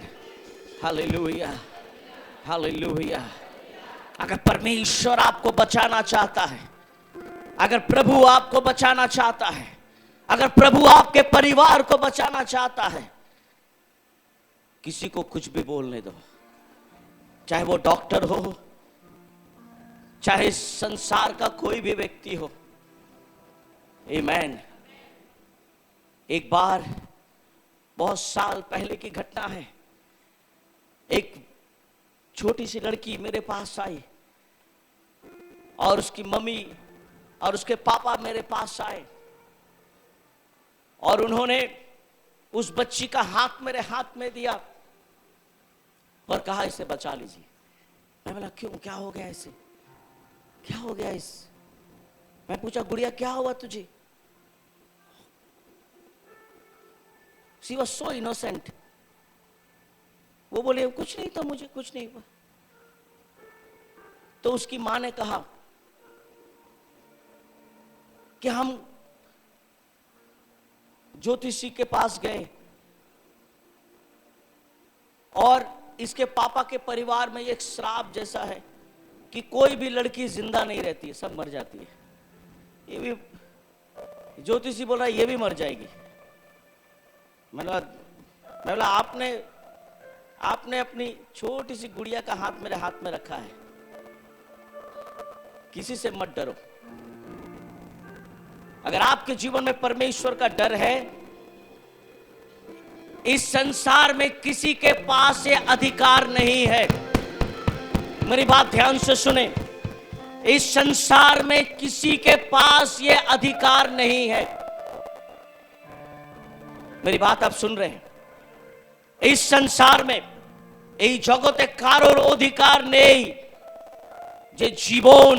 S1: हालेलुया, हालेलुया। अगर परमेश्वर आपको बचाना चाहता है, अगर प्रभु आपको बचाना चाहता है, अगर प्रभु आपके परिवार को बचाना चाहता है, किसी को कुछ भी बोलने दो, चाहे वो डॉक्टर हो, चाहे संसार का कोई भी व्यक्ति हो। आमीन। एक बार बहुत साल पहले की घटना है। एक छोटी सी लड़की मेरे पास आई और उसकी मम्मी और उसके पापा मेरे पास आए और उन्होंने उस बच्ची का हाथ मेरे हाथ में दिया और कहा इसे बचा लीजिए। मैं बोला क्यों, क्या हो गया इसे, क्या हो गया इस? मैं पूछा गुड़िया क्या हुआ तुझे? She was so innocent. वो बोले कुछ नहीं था, मुझे कुछ नहीं हुआ। तो उसकी मां ने कहा कि हम ज्योतिषी के पास गए और इसके पापा के परिवार में एक श्राप जैसा है कि कोई भी लड़की जिंदा नहीं रहती है, सब मर जाती है। ये भी ज्योतिषी बोल रहा है ये भी मर जाएगी। मैं बोला आपने अपनी छोटी सी गुड़िया का हाथ मेरे हाथ में रखा है, किसी से मत डरो। अगर आपके जीवन में परमेश्वर का डर है, इस संसार में किसी के पास ये अधिकार नहीं है। मेरी बात ध्यान से सुने, इस संसार में किसी के पास ये अधिकार नहीं है। मेरी बात आप सुन रहे हैं? इस संसार में এই জগতে কারোর অধিকার নেই যে জীবন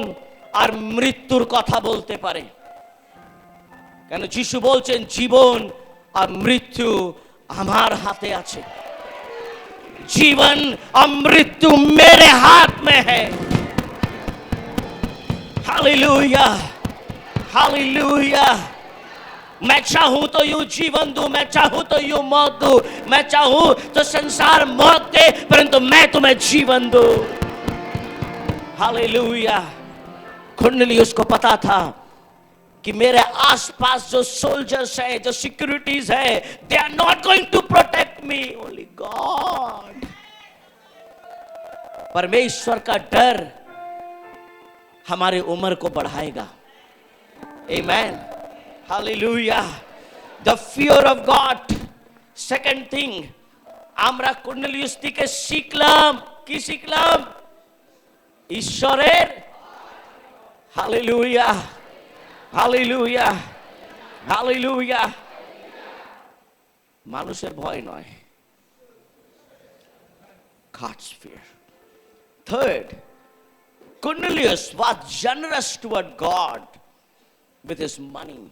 S1: আর মৃত্যুর কথা বলতে পারে। কেন যিশু বলছেন জীবন আর মৃত্যু আমার হাতে আছে। जीवन और मृत्यु मेरे हाथ में है। Hallelujah, hallelujah. मैं चाहूं तो यूं जीवन दूं, मैं चाहूं तो यूं मौत दूं, मैं चाहूं तो संसार मौत दे, परंतु मैं तुम्हें जीवन दूं। हालेलुया। कुरनेलियुस को पता था कि मेरे आसपास जो सोल्जर्स है, जो सिक्योरिटीज है, they are not going to protect me, only God. परमेश्वर का डर हमारे उम्र को बढ़ाएगा। Amen, hallelujah. The fear of God. Second thing, আমরা কুরনেলিয়াস থেকে শিখলাম, কি শিখলাম? ঈশ্বরের, হালেলুয়া, হালেলুয়া, হালেলুয়া, মানুষের ভয় নয়, God's fear. Third, Cornelius was generous toward God with his money.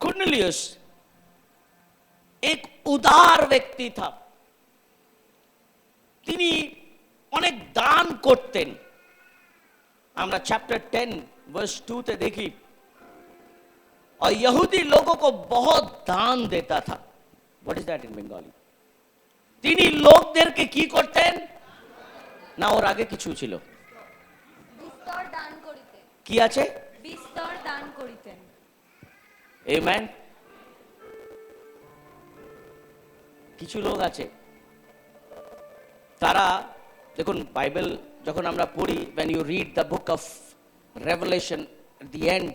S1: Cornelius एक उदार व्यक्ति था। তিনি অনেক দান করতেন। আমরা चैप्टर 10 वर्स 2 তে দেখি, और यहूदी लोगों को बहुत दान देता था। What is that in Bengali? তিনি লোকদেরকে কি করতেন? না, ওর আগে কিছু ছিল।
S3: বিস্তর দান করিতেন।
S1: কি আছে?
S3: বিস্তর দান করিতেন।
S1: আমেন। কিছু লোক আছে তারা, দেখুন বাইবেল যখন আমরা পড়ি, when you read the book of Revelation at the end,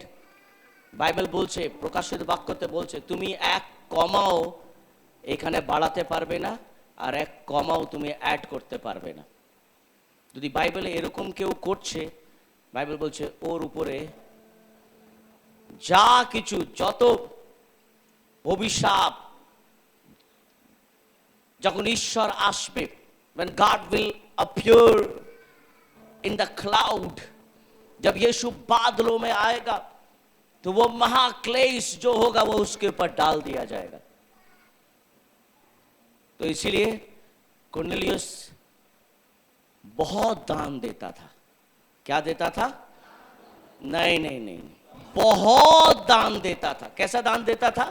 S1: Bible বলছে, প্রকাশিত বাক্যতে বলছে, তুমি এক কমাও এখানে বাড়াতে পারবে না, আর এক কমাও তুমি অ্যাড করতে পারবে না। যদি বাইবেলে এরকম কেউ করছে, বাইবেল বলছে ওর উপরে যা কিছু, যত অভিশাপ, যখন ঈশ্বর আসবে, when God will appear in the cloud, जब यीशु बादलों में आएगा, तो वो महाक्लेश जो होगा वो उसके ऊपर डाल दिया जाएगा। तो इसीलिए कुरनेलियुस बहुत दान देता था। क्या देता था? नहीं नहीं नहीं, बहुत दान देता था। कैसा दान देता था?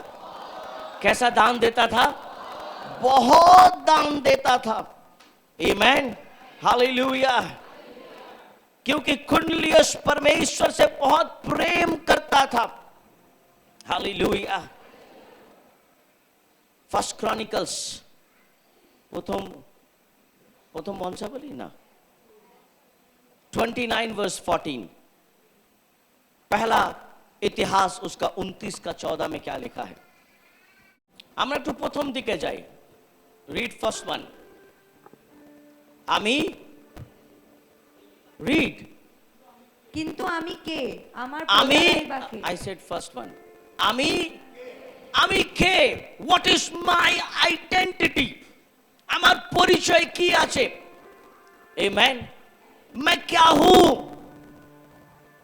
S1: कैसा दान देता था? बहुत दान देता था। आमेन, हालेलुया। क्योंकि कुरनेलियुस परमेश्वर से बहुत प्रेम करता था। हालेलुया। फर्स्ट क्रॉनिकल्स, प्रथम वंशावली ना, 29 वर्स 14, पहला इतिहास उसका 29 का 14 में क्या लिखा है? আমরা একটু প্রথম দিকে যাই। Read first one. আমি রিড,
S3: কিন্তু আমি কে? আমার
S1: আমি,
S3: প্রজারাই বা কে?
S1: আই সেড ফার্স্ট ওয়ান, আমি কে? What is my identity? আমার পরিচয় কি আছে? आमेन। मैं क्या हूं?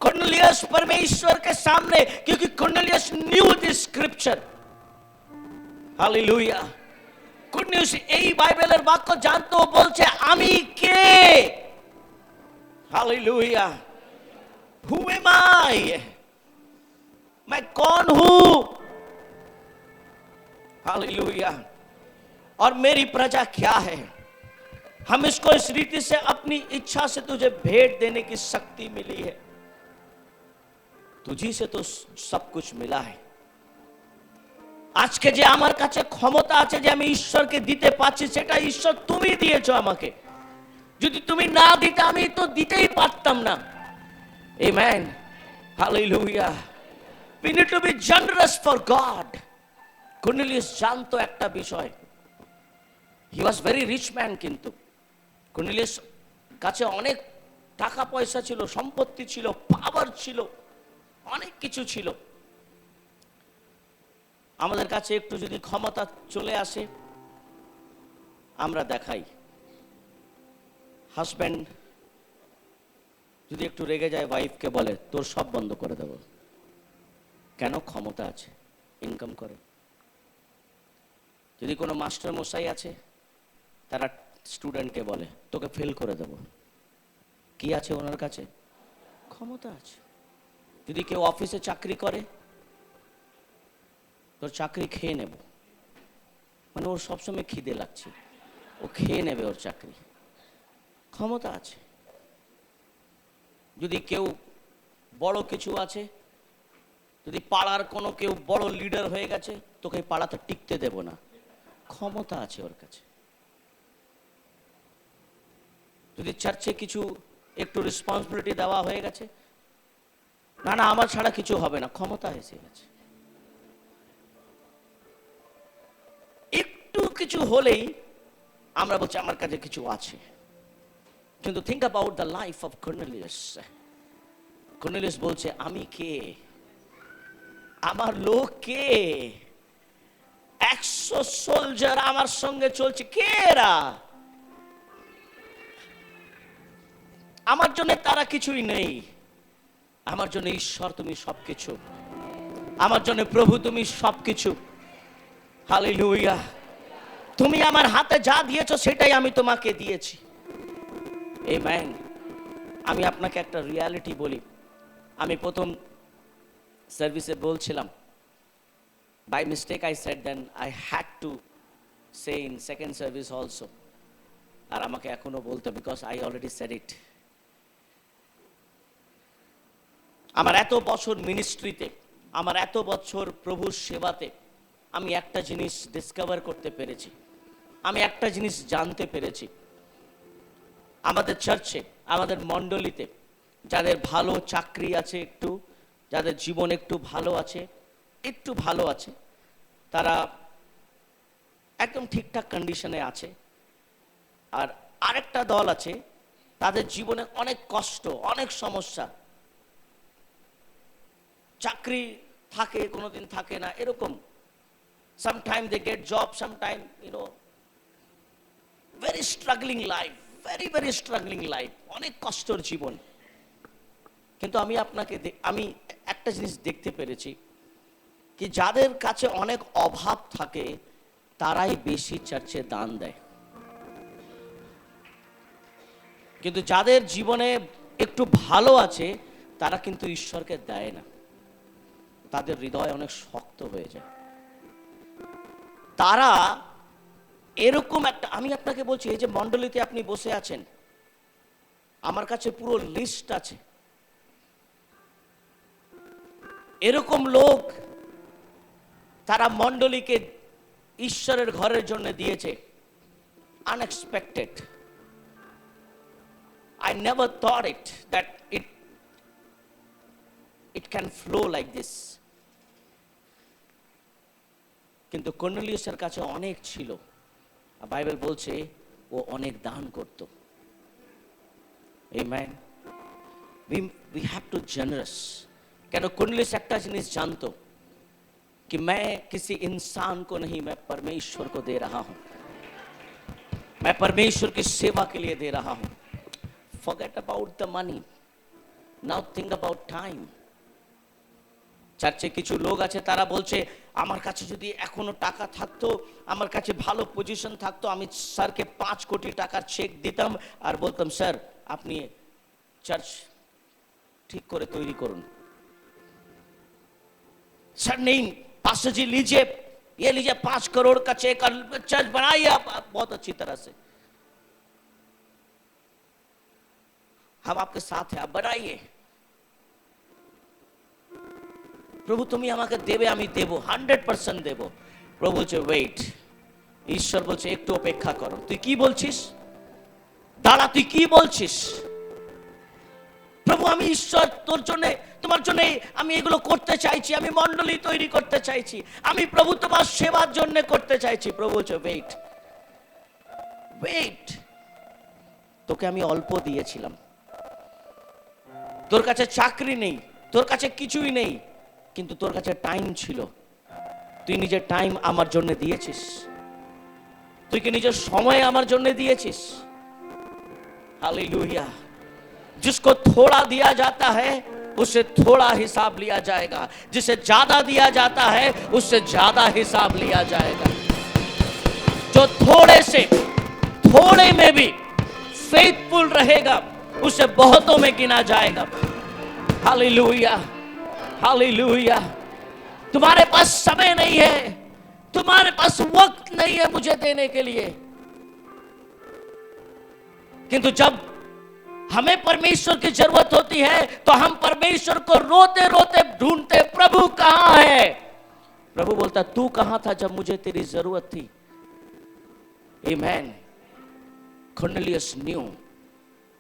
S1: कुरनेलियुस परमेश्वर के सामने, क्योंकि Cornelius new this scripture. Hallelujah. Cornelius এই বাইবেলের বাক্য জানতো, বলছে আমি কে? हालेलुया। हु एम आई? मैं कौन हूं? हालेलुया। और मेरी प्रजा क्या है? हम इसको इस रीति से, अपनी इच्छा से तुझे भेंट देने की शक्ति मिली है। तुझी से तो सब कुछ मिला है। আজকে যে আমার কাছে ক্ষমতা আছে যে আমি ঈশ্বরকে দিতে পারছি, সেটা ঈশ্বর তুমি দিয়েছো আমাকে। যদি তুমি না দিতে, আমি তো দিতেই পারতাম না। Amen, hallelujah. We need to be generous for God. কুরনেলিয়াস জানতো একটা বিষয়, he was very rich man, কিন্তু কুরনেলিয়াস কাছে অনেক টাকা পয়সা ছিল, সম্পত্তি ছিল, পাওয়ার ছিল, অনেক কিছু ছিল। আমাদের কাছে একটু যদি ক্ষমতা চলে আসে, আমরা দেখাই। হাজব্যান্ড যদি একটু রেগে যায়, ওয়াইফকে বলে তোর সব বন্ধ করে দেব। কেন? ক্ষমতা আছে, ইনকাম করে। যদি কোনো মাস্টার মশাই আছে, তারা স্টুডেন্টকে বলে তোকে ফেল করে দেব। কি আছে ওনার কাছে? ক্ষমতা আছে। যদি কেউ অফিসে চাকরি করে, তোর চাকরি খেয়ে নেব, মানে ওর সবসময় খিদে লাগছে, ও খেয়ে নেবে ওর চাকরি। ক্ষমতা আছে। যদি কেউ বড় কিছু আছে, যদি পাড়ার কোনো কেউ বড় লিডার হয়ে গেছে, তোকে পাড়াতে টিকতে দেব না, ক্ষমতা আছে ওর কাছে। যদি চার্চে কিছু একটু রেসপন্সিবিলিটি দেওয়া হয়ে গেছে, না না আমার ছাড়া কিছু হবে না, ক্ষমতা এসে গেছে। একটু কিছু হলেই আমরা বলছি আমার কাছে কিছু আছে। কিন্তু think about the life of Cornelius. Cornelius বলছে আমি কে, আমার লোক কে, 100 সোলজার আমার সঙ্গে চলছে, কে এরা? আমার জন্য তারা কিছুই নেই, আমার জন্য ঈশ্বর তুমি সবকিছু, আমার জন্য প্রভু তুমি সবকিছু। হালেলুয়া। তুমি আমার হাতে যা দিয়েছো সেটাই আমি তোমাকে দিয়েছি। আমেন। আমি আপনাকে একটা রিয়ালিটি বলি। আমি প্রথম সার্ভিসে বলছিলাম, by mistake I said, then I had to say in second service also. আর আমাকে এখনো বলতে, because I already said it. আমার এত বছর মিনিস্ট্রিতে, আমার এত বছর প্রভুর সেবাতে আমি একটা জিনিস ডিসকভার করতে পেরেছি, আমি একটা জিনিস জানতে পেরেছি। আমাদের চার্চে, আমাদের মণ্ডলীতে যাদের ভালো চাকরি আছে, একটু যাদের জীবন একটু ভালো আছে, একটু ভালো আছে, তারা একদম ঠিকঠাক কন্ডিশনে আছে। আর আরেকটা দল আছে, তাদের জীবনে অনেক কষ্ট, অনেক সমস্যা, চাকরি থাকে কোনোদিন থাকে না, এরকম। Sometime they get job, sometime very struggling life, very struggling life, অনেক কষ্টর জীবন। কিন্তু আমি একটা জিনিস দেখতে পেরেছি, কি যাদের কাছে অনেক অভাব থাকে তারাই বেশি চার্চে দান দেয়। কিন্তু যাদের জীবনে একটু ভালো আছে তারা কিন্তু ঈশ্বরকে দেয় না, তাদের হৃদয় অনেক শক্ত হয়ে যায়। তারা এরকম একটা, আমি আপনাকে বলছি, এই যে মণ্ডলীতে আপনি বসে আছেন, আমার কাছে পুরো লিস্ট আছে। এরকম লোক তারা মণ্ডলীকে ঈশ্বরের ঘরের জন্য দিয়েছে, unexpected. I never thought that it can flow like this. কিন্তু কর্নেলিয়াসের কাছে অনেক ছিল, বাইবেল বলছে ও অনেক দান করত। Amen. we have to generous। কেন কর্নেলিয়াস একটা জিনিস জানতো, कि मैं किसी इंसान को नहीं, मैं परमेश्वर को दे रहा हूं, मैं परमेश्वर की सेवा के लिए दे रहा हूं। Forget about the money, now think about time। চার্চে কিছু লোক আছে, তারা বলছে আমার কাছে যদি এখনো টাকা থাকতো, আমার কাছে ভালো পজিশন থাকতো, আমি স্যারকে 5 কোটি টাকার চেক দিতাম আর বলতাম স্যার আপনি চার্চ ঠিক করে তৈরি করুন। सर नहीं पास्टर जी लीजिए, ये लीजिए 5 करोड़ का चेक और चर्च बनाइए आप बहुत अच्छी तरह से, हम आपके साथ हैं, आप बनाइए। প্রভু তুমি আমাকে দেবে, আমি দেব, 100% দেব। প্রভু বলছে ওয়েট, ঈশ্বর বলছে একটু অপেক্ষা করো। তুই কি বলছিস? দাঁড়া, তুই কি বলছিস? প্রভু আমি ঈশ্বর তোর জন্য, তোমার জন্য আমি এগুলো করতে চাইছি, আমি মণ্ডলী তৈরি করতে চাইছি, আমি প্রভু তোমার সেবার জন্য করতে চাইছি। প্রভু বলছে ওয়েট ওয়েট, তোকে আমি অল্প দিয়েছিলাম, তোর কাছে চাকরি নেই, তোর কাছে কিছুই নেই, কিন্তু তোর কাছে টাইম ছিল, তুই নিজের টাইম আমার জন্য দিয়েছিস, তুই কি নিজের সময় আমার জন্য দিয়েছিস। हालेलुया। जिसको थोड़ा दिया जाता है उससे थोड़ा हिसाब लिया जाएगा, जिसे ज्यादा दिया जाता है उससे ज्यादा हिसाब लिया जाएगा। जो थोड़े से थोड़े में भी फेथफुल रहेगा उसे बहुतों में गिना जाएगा। Hallelujah hallelujah. तुम्हारे पास समय नहीं है, तुम्हारे पास वक्त नहीं है मुझे देने के लिए। किंतु जब हमें परमेश्वर की जरूरत होती है तो हम परमेश्वर को रोते रोते ढूंढते, प्रभु कहां है? प्रभु बोलता, तू कहां था जब मुझे तेरी जरूरत थी? Amen. Cornelius knew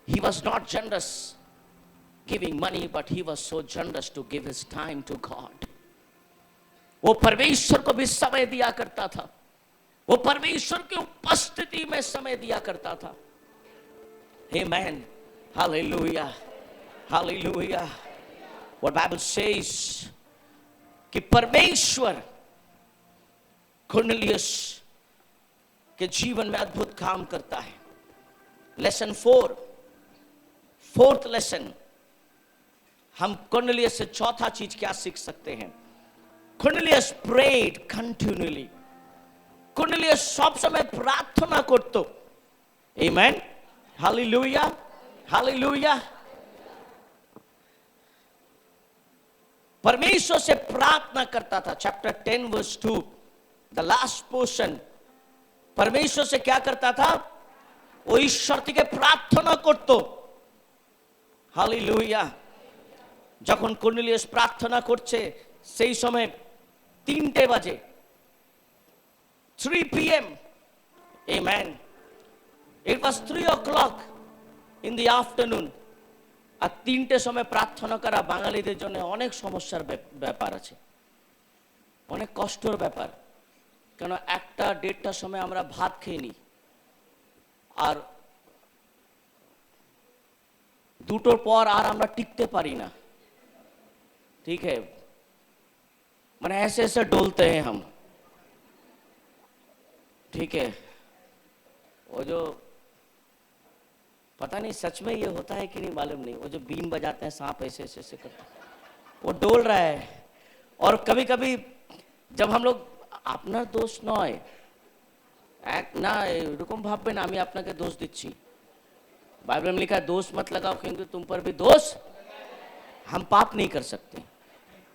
S1: he was not generous giving money, but he was so generous to give his time to God. वो परमेश्वर को भी समय दिया करता था, वो परमेश्वर की उपस्थिति में समय दिया करता था। Amen. Hallelujah. Hallelujah. What Bible says कि परमेश्वर कॉर्नेलियस के जीवन में अद्भुत काम करता है। लेसन 4, फोर्थ लेसन, हम कॉर्नेलियस से चौथा चीज क्या सीख सकते हैं? Cornelius prayed continually. कॉर्नेलियस सब समय प्रार्थना करतो। आमेन। Hallelujah, hallelujah. परमेश्वर से प्रार्थना करता था। Chapter 10 verse 2, the last portion. परमेश्वर से क्या करता था? वो ईश्वर থেকে প্রার্থনা করত। হালেলুয়া। যখন কর্নেলিয়াস প্রার্থনা করছে সেই সময় 3টে বাজে, 3 PM। Amen. It was 3 o'clock in the afternoon. আর 3টে সময় প্রার্থনা করা বাঙালিদের জন্য অনেক সমস্যার ব্যাপার আছে, অনেক কষ্টের ব্যাপার। কেন 1টা 1:30টার সময় আমরা ভাত খেয়ে নিই, আর 2টোর পর আর আমরা টিকতে পারি না। ठीक है, मैंने ऐसे ऐसे डोलते हैं हम। ठीक है, वो जो पता नहीं सच में ये होता है कि नहीं मालूम नहीं, वो जो बीन बजाते हैं सांप ऐसे ऐसे ऐसे करते, वो डोल रहा है। और कभी कभी जब हम लोग আপনার দোষ নয়, এক না এরকম ভাববেন আমি আপনাকে দোষ দিচ্ছি। बाइबल में लिखा है दोष मत लगाओ क्योंकि तुम पर भी दोष, हम पाप नहीं कर सकते।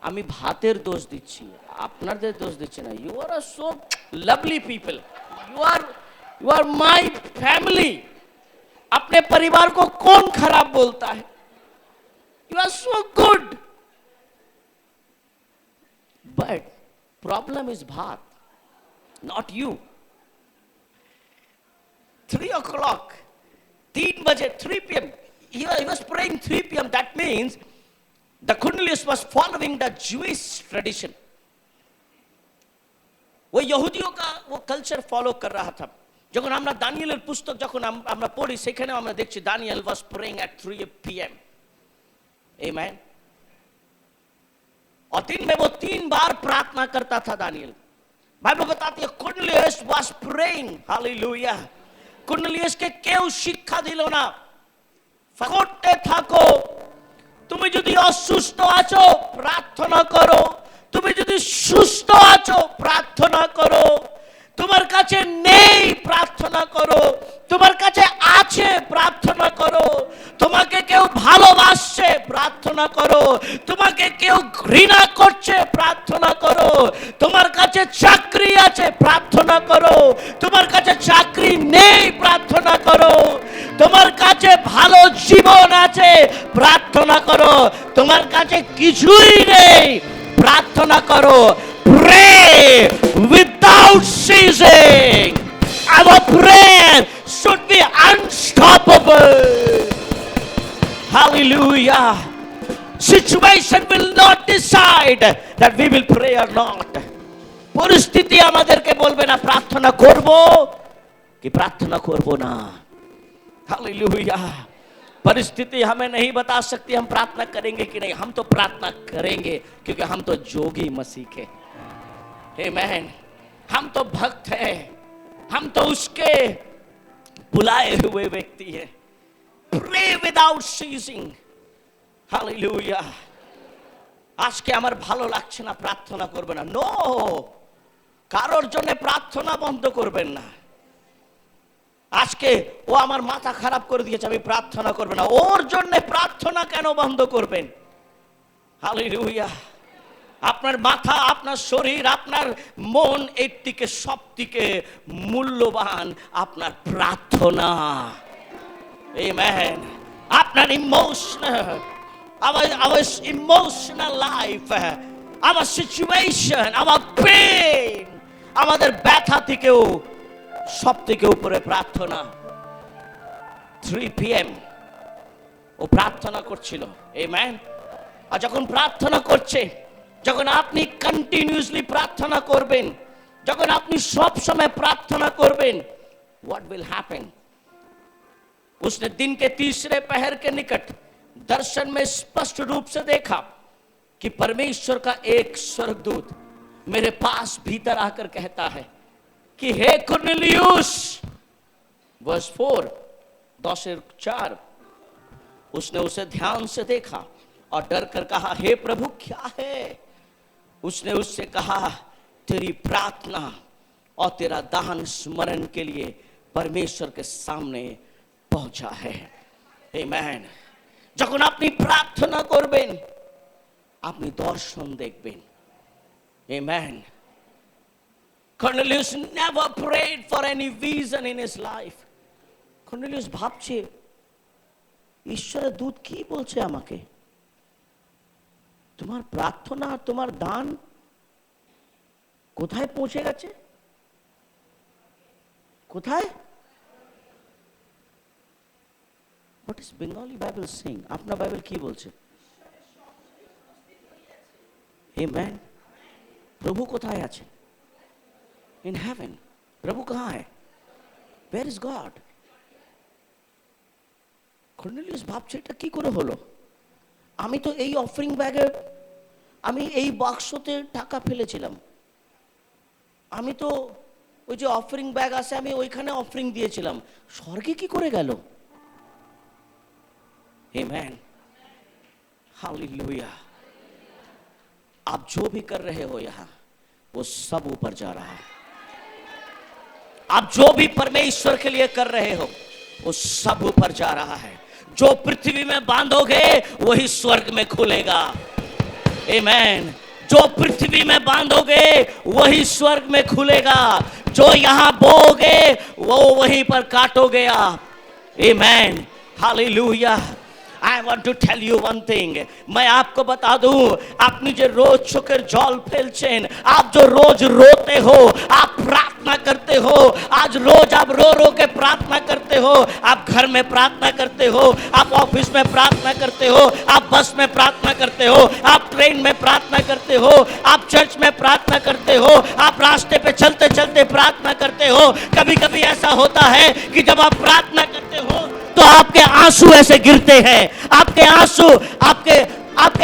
S1: আমি ভাতের দোষ দিচ্ছি, আপনাদের দোষ দিচ্ছি না। You are so lovely people, you are my family. अपने परिवार को कौन खराब बोलता है? You are so good. But problem is bhat, not you. 3 o'clock, 3 बजे, 3 PM, he was praying 3 PM. That means the Cornelius was following the Jewish tradition. वो यहूदियों का वो कल्चर फॉलो कर रहा था। যখন আমরা দানিয়েলের পুস্তক যখন আমরা পড়ি সেখানে আমরা দেখছি Danijel was praying at 3 PM. Amen. और दिन में वो 3 बार प्रार्थना करता था दानियल। बाइबल बताती है Cornelius was praying. Hallelujah. Cornelius के কেউ শিক্ষা দিল না, করতে থাকো। তুমি যদি অসুস্থ আছো প্রার্থনা করো, তুমি যদি সুস্থ আছো প্রার্থনা করো, তোমার কাছে নেই প্রার্থনা করো, তোমার কাছে আছে প্রার্থনা করো, তোমাকে কেউ ভালোবাসছে প্রার্থনা করো, তোমাকে কেউ ঘৃণা করছে প্রার্থনা করো, তোমার কাছে চাকরি আছে প্রার্থনা করো, তোমার কাছে চাকরি নেই প্রার্থনা করো, তোমার কাছে ভালো জীবন আছে প্রার্থনা করো, তোমার কাছে কিছুই নেই প্রার্থনা করো। Pray without ceasing. Our prayer should be unstoppable. Hallelujah. Situation will not decide that we will pray or not. পরিস্থিতি আমাদেরকে বলবে না প্রার্থনা করব কি প্রার্থনা করব না। Hallelujah. परिस्थिति हमें नहीं बता सकती हम प्रार्थना करेंगे कि नहीं, हम तो प्रार्थना करेंगे क्योंकि हम तो जोगी मसीह के। आमेन। हम तो भक्त हैं, हम तो उसके बुलाए हुए व्यक्ति हैं। Pray without ceasing. Hallelujah. আজকে আমার ভালো লাগছে না প্রার্থনা করবে না। নো, কারোর জন্য প্রার্থনা বন্ধ করবেন না। আজকে ও আমার মাথা খারাপ করে দিয়েছে আমি প্রার্থনা করব না, ওর জন্য প্রার্থনা কেন বন্ধ করবেন? হালেলুয়া। আপনার মাথা, আপনার শরীর, আপনার মন, এর থেকে সব থেকে মূল্যবান আপনার প্রার্থনা। আমেন। আপনার emotional, our emotional life, our situation, our pain, আমাদের ব্যথা থেকেও সব থেকে উপরে প্রার্থনা। 3 PM ও প্রার্থনা করছিল। আমেন। আর যখন প্রার্থনা করছে, যখন আপনি কন্টিনিউয়াসলি প্রার্থনা করবেন, যখন আপনি সব সময় প্রার্থনা করবেন, what will happen? उसने दिन के तीसरे पहर के निकट दर्शन में स्पष्ट रूप से देखा कि परमेश्वर का एक स्वर्गदूत मेरे पास भीतर आकर कहता है कि हे कुरनेलियुस। वर्स 4, 10:4। उसने उसे ध्यान से देखा और डर कर कहा, हे प्रभु क्या है? उसने उससे कहा, तेरी प्रार्थना और तेरा दान स्मरण के लिए परमेश्वर के सामने पहुंचा है। आमेन। যখন আপনি প্রার্থনা করবেন, আপনি দর্শন দেখবেন। Amen. Cornelius never prayed for any vision in his life. Cornelius ভাবছে, ঈশ্বরের দূত কি বলছে আমাকে? তোমার প্রার্থনা আর তোমার দান কোথায় পৌঁছে গেছে? কোথায়? What is Bengali Bible saying? আপনার বাইবেল কি বলছে? Amen. প্রভু কোথায় আছে? In heaven. প্রভু कहाँ है? Where is God? কর্নেলিয়াস ভাবছে, এটা কি করে হলো? আমি তো এই অফারিং ব্যাগে, আমি এই বাক্সতে টাকা ফেলেছিলাম, আমি তো ওই যে অফারিং ব্যাগ আছে, আমি ওইখানে অফারিং দিয়েছিলাম, স্বর্গে কি করে গেল? Amen. Hallelujah. आप जो भी कर रहे हो यहां, वो सब ऊपर जा रहा है। आप जो भी परमेश्वर के लिए कर रहे हो, वो सब ऊपर जा रहा है। जो पृथ्वी में बांधोगे वही स्वर्ग में खुलेगा। Amen. जो पृथ्वी में बांधोगे वही स्वर्ग में खुलेगा। जो यहां बोओगे वो वहीं पर काटोगे आप। Amen. Hallelujah. I want to tell you one thing. मैं आपको बता दूं, আপনি যে রোজ চোখের জল ফেলছেন, आप जो रोज रोते हो, आप प्रार्थना करते हो, आज रोज आप रो रो के प्रार्थना करते हो, आप घर में प्रार्थना करते हो, आप ऑफिस में प्रार्थना करते हो, आप बस में प्रार्थना करते हो, आप ट्रेन में प्रार्थना करते हो, आप चर्च में प्रार्थना करते हो, आप रास्ते पे चलते चलते प्रार्थना करते हो। कभी कभी ऐसा होता है कि जब आप प्रार्थना करते हो तो आपके आंसू ऐसे गिरते हैं, आपके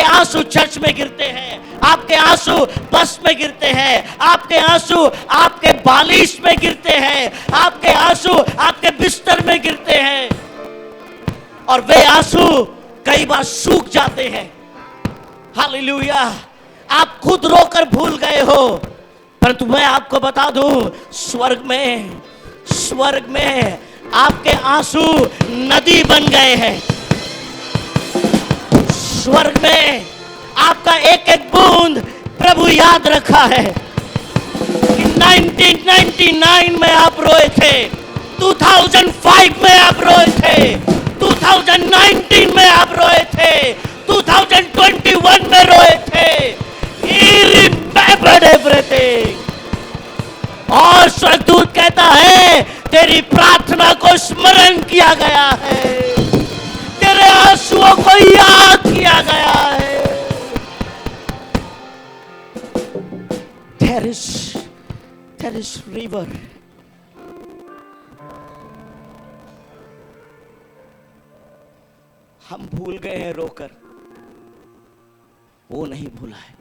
S1: आंसू चर्च में गिरते हैं, आपके आंसू बस में गिरते हैं, आपके आंसू आपके बालिश में गिरते हैं, आपके आंसू आपके बिस्तर में गिरते हैं, और वे आंसू कई बार सूख जाते हैं। हालेलुया। आप खुद रोकर भूल गए हो, परंतु मैं आपको बता दूं, स्वर्ग में आपके आंसू नदी बन गए हैं। स्वर्ग में आपका एक एक बूंद प्रभु याद रखा है कि 1999 में आप रोए थे, 2005 में आप रोए थे, 2019 में आप रोए थे, 2021 में रोए थे। He remembered everything. और स्वर्गदूत कहता है, तेरी प्रार्थना को स्मरण किया गया है, तेरे आंसुओं को याद किया गया है। There is river. हम भूल गए हैं रोकर, वो नहीं भूला है।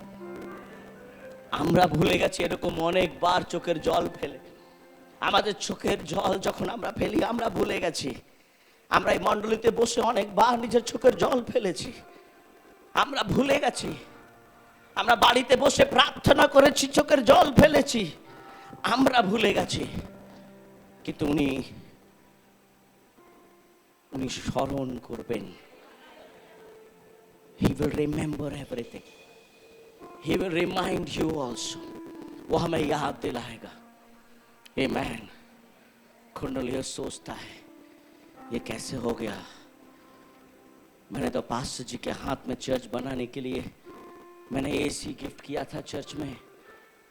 S1: আমরা ভুলে গেছি এরকম অনেকবার চোখের জল ফেলে। আমাদের চোখের জল যখন আমরা ফেলি, আমরা ভুলে গেছি। আমরা এই মণ্ডলীতে বসে অনেকবার নিজের চোখের জল ফেলেছি, আমরা ভুলে গেছি। আমরা বাড়িতে বসে প্রার্থনা করেছি, চোখের জল ফেলেছি, আমরা ভুলে গেছি। কিন্তু উনি স্মরণ করবেন। He will remember everything. He will remind you also. वो हमें याद दिलाएगा. Amen. कुर्नेलियस सोचता है ये कैसे हो गया. मैंने तो पास्टर जी के हाथ में चर्च बनाने के लिए मैंने एसी गिफ्ट किया था चर्च में,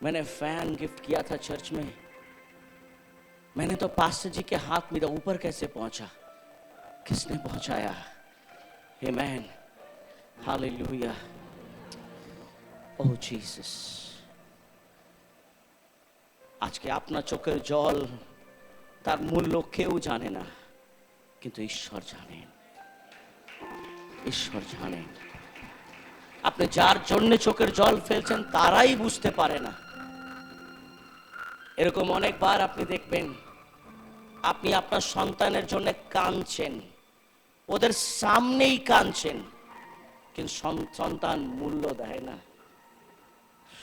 S1: मैंने फैन गिफ्ट किया था चर्च में, मैंने तो पास्टर जी के हाथ में ऊपर कैसे पहुंचा, किसने पहुंचाया. Amen. Hallelujah. Oh Jesus. আজকে আপনার চোখের জল তার মূল্য কেউ জানে না, কিন্তু ঈশ্বর জানেন. ঈশ্বর জানেন. আপনি যার জন্য চোখের জল ফেলছেন তারাই বুঝতে পারে না. এরকম অনেকবার আপনি দেখবেন আপনি আপনার সন্তানের জন্য কাঁদছেন, ওদের সামনেই কাঁদছেন, কিন্তু সন্তান মূল্য দেয় না.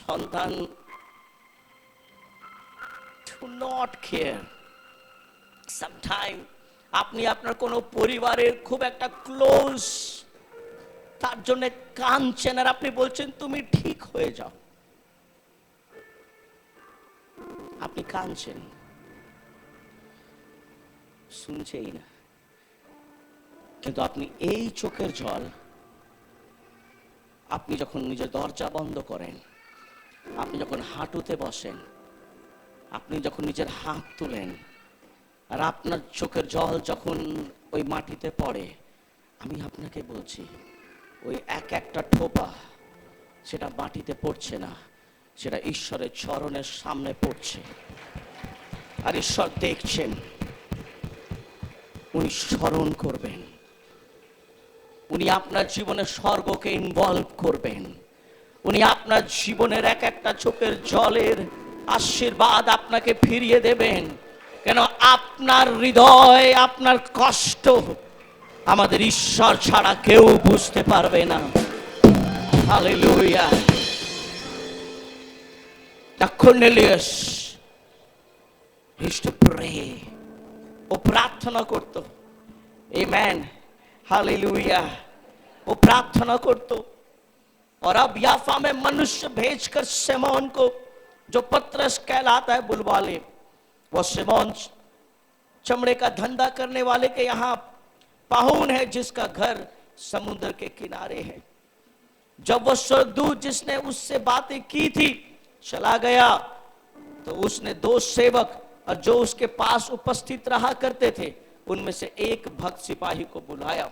S1: সন্তান do not care. Sometime আপনি আপনার কোনো পরিবারের খুব একটা ক্লোজ তার জন্য কাঁদছেন আর আপনি বলছেন তুমি ঠিক হয়ে যাও. আপনি কাঁদছেন, শুনছেই না, কিন্তু আপনি এই চোখের জল আপনি যখন নিজের দরজা বন্ধ করেন, আপনি যখন হাঁটুতে বসেন, আপনি যখন নিজের হাত তুলেন আর আপনার চোখের জল যখন ওই মাটিতে পড়ে, আমি আপনাকে বলছি ওই এক একটা ঠোপা সেটা মাটিতে পড়ছে না, সেটা ঈশ্বরের চরণের সামনে পড়ছে. আর ঈশ্বর দেখছেন, উনি স্মরণ করবেন, উনি আপনার জীবনে স্বর্গকে ইনভলভ করবেন, উনি আপনার জীবনের এক একটা চোখের জলের আশীর্বাদ আপনাকে ফিরিয়ে দেবেন. কেন আপনার হৃদয়, আপনার কষ্ট আমাদের ঈশ্বর ছাড়া কেউ বুঝতে পারবে না. Hallelujah. Cornelius used to pray. ও প্রার্থনা করত. Amen. Hallelujah. वो प्रार्थना करतो. और अब याफा में मनुष्य भेजकर सिमोन को, जो पतरस कहलाता है, बुलवा ले. वो सिमोन चमड़े का धंधा करने वाले के यहाँ पाहुन है, जिसका घर समुद्र के किनारे है. जब वो स्वर्गदूत जिसने उससे बातें की थी चला गया, तो उसने दो सेवक और जो उसके पास उपस्थित रहा करते थे उनमें से एक भक्त सिपाही को बुलाया.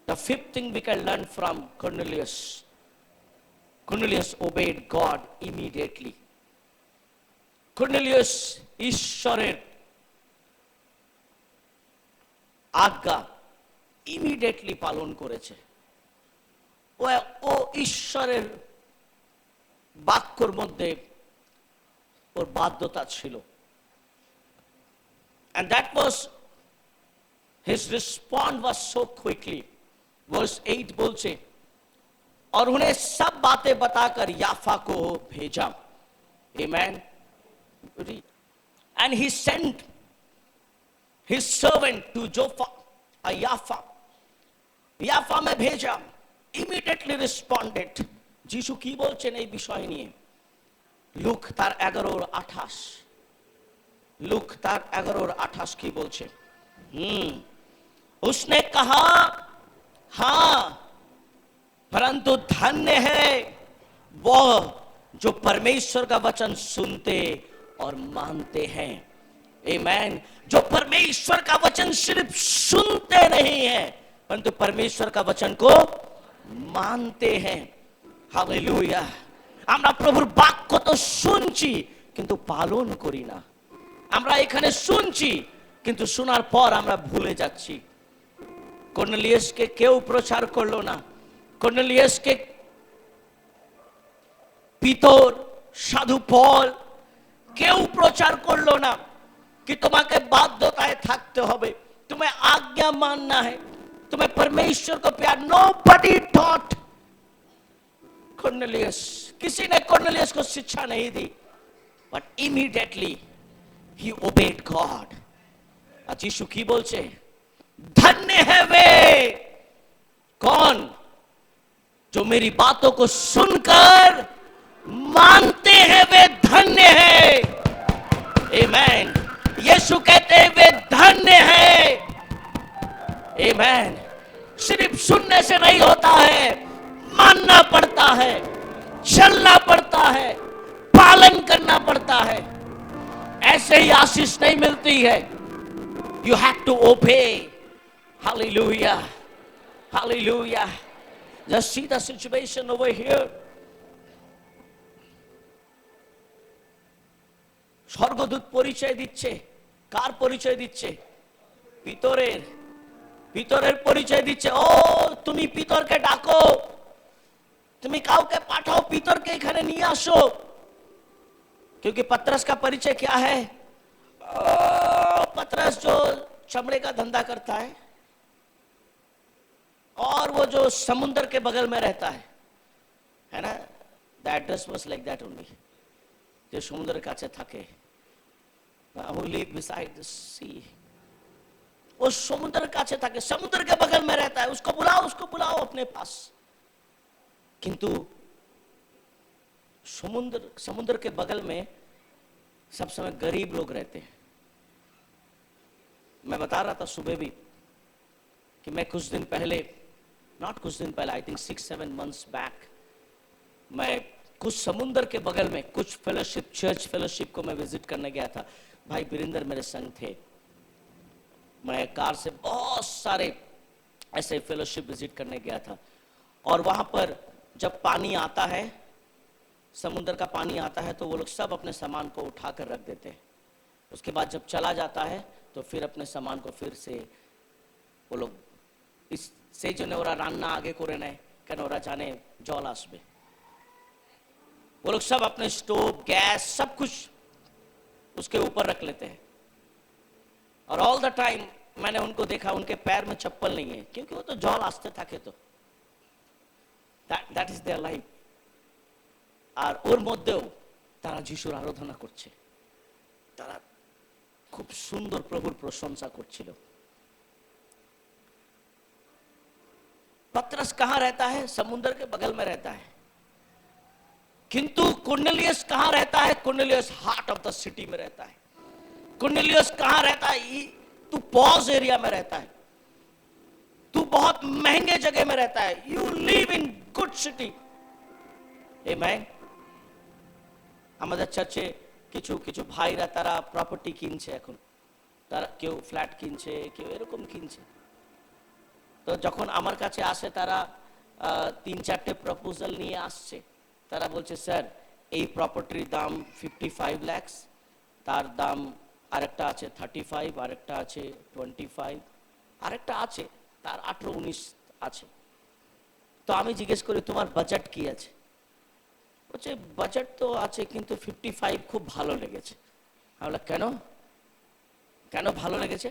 S1: The fifth thing we can learn from Cornelius. Cornelius obeyed God immediately. Cornelius ঈশ্বরের আজ্ঞা ইমিডিয়েটলি পালন করেছে. ও ঈশ্বরের বাক্যর মধ্যে ওর বাধ্যতা ছিল. And that was his response was so quickly. Verse 8 बोलते, और उन्हें सब बातें बताकर याफा को भेजा. Amen. And he sent his servant to Joppa, Yafa. Yafa में भेजा. Immediately responded. যিশু কি বলছেন এই বিষয় নিয়ে? লুক তার 11:28. लूक तार 11:28 की बोलছে, उसने कहा हाँ, परंतु धन्य है वो जो परमेश्वर का वचन सुनते और मानते हैं. आमीन. जो परमेश्वर का वचन सिर्फ सुनते नहीं है, परंतु परमेश्वर का वचन को मानते हैं. हालेलुया. আমরা প্রভুর বাক্য তো শুনছি কিন্তু পালন করি না. আমরা এখানে শুনছি কিন্তু শোনার পর আমরা ভুলে যাচ্ছি. কর্নেলিয়াসকে কেউ প্রচার করলো না. কর্নেলিয়াসকে পিতর, সাধু পল কেউ প্রচার করলো না कि তোমাকে বাধ্যতায় থাকতে হবে, तुम्हें आज्ञा मानना है, तुम्हें परमेश्वर को प्यार. Nobody taught Cornelius. किसी ने कॉर्नेलियस को शिक्षा नहीं दी. But immediately he obeyed God. आज यीशु की बोलছে, धन्य है वे. कौन? जो मेरी बातों को सुनकर मानते हैं वे धन्य है। आमीन। यीशु कहते हैं वे धन्य है। आमीन। सिर्फ सुनने से नहीं होता है, मानना पड़ता है, चलना पड़ता है, पालन करना पड़ता है। ऐसे ही आशीष नहीं मिलती है। You have to obey. Hallelujah. Hallelujah. Just see the situation over here. স্বর্গদূত পরিচয় দিচ্ছে। কার পরিচয় দিচ্ছে? পিতরের। পিতরের পরিচয় দিচ্ছে। ও তুমি পিতরকে ডাকো, তুমি কাউকে পাঠাও, পিতরকে এখানে নিয়ে আসো। क्योंकि पतरस का परिचय क्या है? पतरस जो चमड़े का धंधा करता है और वो जो समुद्र के बगल में रहता है ना? The address was like that only. जो समुद्र काছে থাকে, who live beside the sea. वो समुद्र काছে থাকে, समुद्र के बगल में रहता है। उसको बुलाओ अपने पास। किंतु समुद्र के बगल में सब समय गरीब लोग रहते हैं। मैं बता रहा था सुबह भी कि मैं कुछ दिन पहले, आई थिंक 6-7 months बैक, मैं कुछ समुद्र के बगल में कुछ फेलोशिप, चर्च फेलोशिप को मैं विजिट करने गया था। भाई वीरेंद्र मेरे संग थे। मैं कार से बहुत सारे ऐसे फेलोशिप विजिट करने गया था। और वहां पर जब पानी आता है, समुद्र का पानी आता है, तो वो लोग सब अपने सामान को उठा कर रख देते हैं। उसके बाद जब चला जाता है तो फिर अपने सामान को फिर से वो लोग इस से जने ओरा रान्ना आगे करे नहीं केन ओरा जाने जल आसबे, वो लोग सब अपने स्टोव, गैस, सब कुछ उसके ऊपर रख लेते हैं। और ऑल द टाइम मैंने उनको देखा, उनके पैर में चप्पल नहीं है, क्योंकि वो तो जल आसते থাকে তো। that is their life। আর ওর মধ্যেও তারা যিশুর আরাধনা করছে, তারা খুব সুন্দর প্রভুর প্রশংসা করছিল। पतरस कहां रहता है? समुद्र के बगल में रहता है। किंतु कुर्नेलियस कहां रहता है? Cornelius heart of the city में रहता है। कुर्नेलियस कहां रहता है? तू पॉज एरिया में रहता है, तू बहुत महंगे जगह में रहता है। You live in good city. Amen. আমাদের চার্চে কিছু কিছু ভাইরা তারা প্রপার্টি কিনছে, এখন তারা কেউ ফ্ল্যাট কিনছে, কেউ এরকম কিনছে। তো যখন আমার কাছে আসে তারা 3-4টে প্রপোজাল নিয়ে আসছে। তারা বলছে স্যার এই প্রপার্টির দাম 55 লাখ, তার দাম আরেকটা আছে 35, আরেকটা আছে 25, আরেকটা আছে তার 18-19 আছে। তো আমি জিজ্ঞেস করি তোমার বাজেট কি আছে? বলছে বাজেট তো আছে কিন্তু 55 খুব ভালো লেগেছে। আমি বললাম কেন কেন ভালো লেগেছে?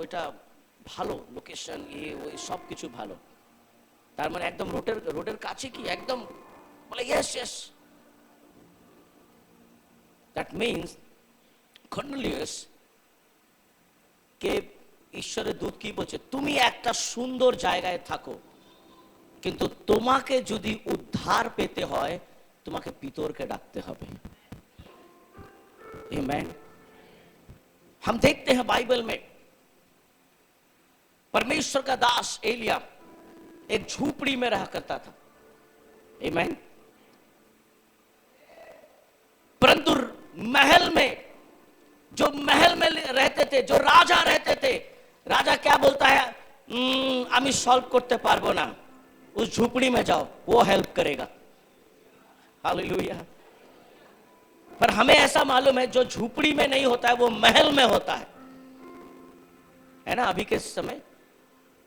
S1: ওইটা ভালো লোকেশন, ওই সব কিছু ভালো। তার মানে একদম রোডের কাছে কি? একদম। বলে yes yes. That means Cornelius কে ঈশ্বরের দূত কি বলছে? তুমি একটা সুন্দর জায়গায় থাকো, কিন্তু তোমাকে যদি উদ্ধার পেতে হয় তোমাকে পিতরকে ডাকতে হবে। आमेन। हम देखते हैं बाइबल में परमेश्वर का दास एलिया एक झोपड़ी में रहा करता था। आमेन। परंतु महल में, जो महल में रहते थे, जो राजा रहते थे, राजा क्या बोलता है? आमी सॉल्व करते पारबो ना, उस झोपड़ी में जाओ, वो हेल्प करेगा। हालेलुया। पर हमें ऐसा मालूम है जो झोपड़ी में नहीं होता है वो महल में होता है ना? अभी के समय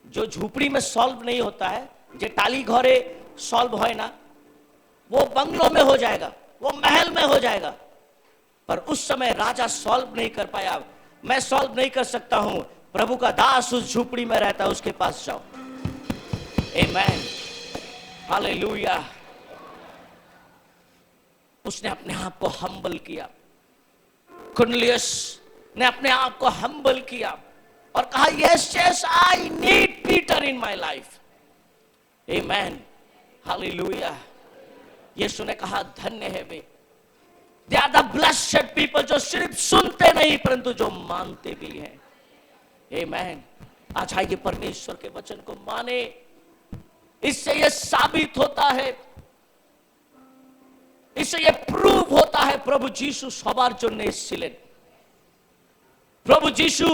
S1: जो झोपड़ी में सॉल्व नहीं होता है, जो टाली घरे सॉल्व है ना, वो बंगलों में हो जाएगा, वो महल में हो जाएगा। पर उस समय राजा सॉल्व नहीं कर पाया। मैं सॉल्व नहीं कर सकता हूं, प्रभु का दास उस झोपड़ी में रहता है, उसके पास जाओ। आमेन। हालेलुया। उसने अपने आप को हम्बल किया। कुर्नेलियस ने अपने आप को हम्बल किया और कहा yes yes I need Peter in my life. Amen. Hallelujah. यीशु ने कहा धन्य है वे, they are the blessed people, जो सिर्फ सुनते नहीं परंतु जो मानते भी हैं। आमेन। आज आइए परमेश्वर के वचन को माने। इससे यह साबित होता है, इससे यह प्रूव होता है প্রভু যীশু সবার জন্য এসেছিলেন। প্রভু যীশু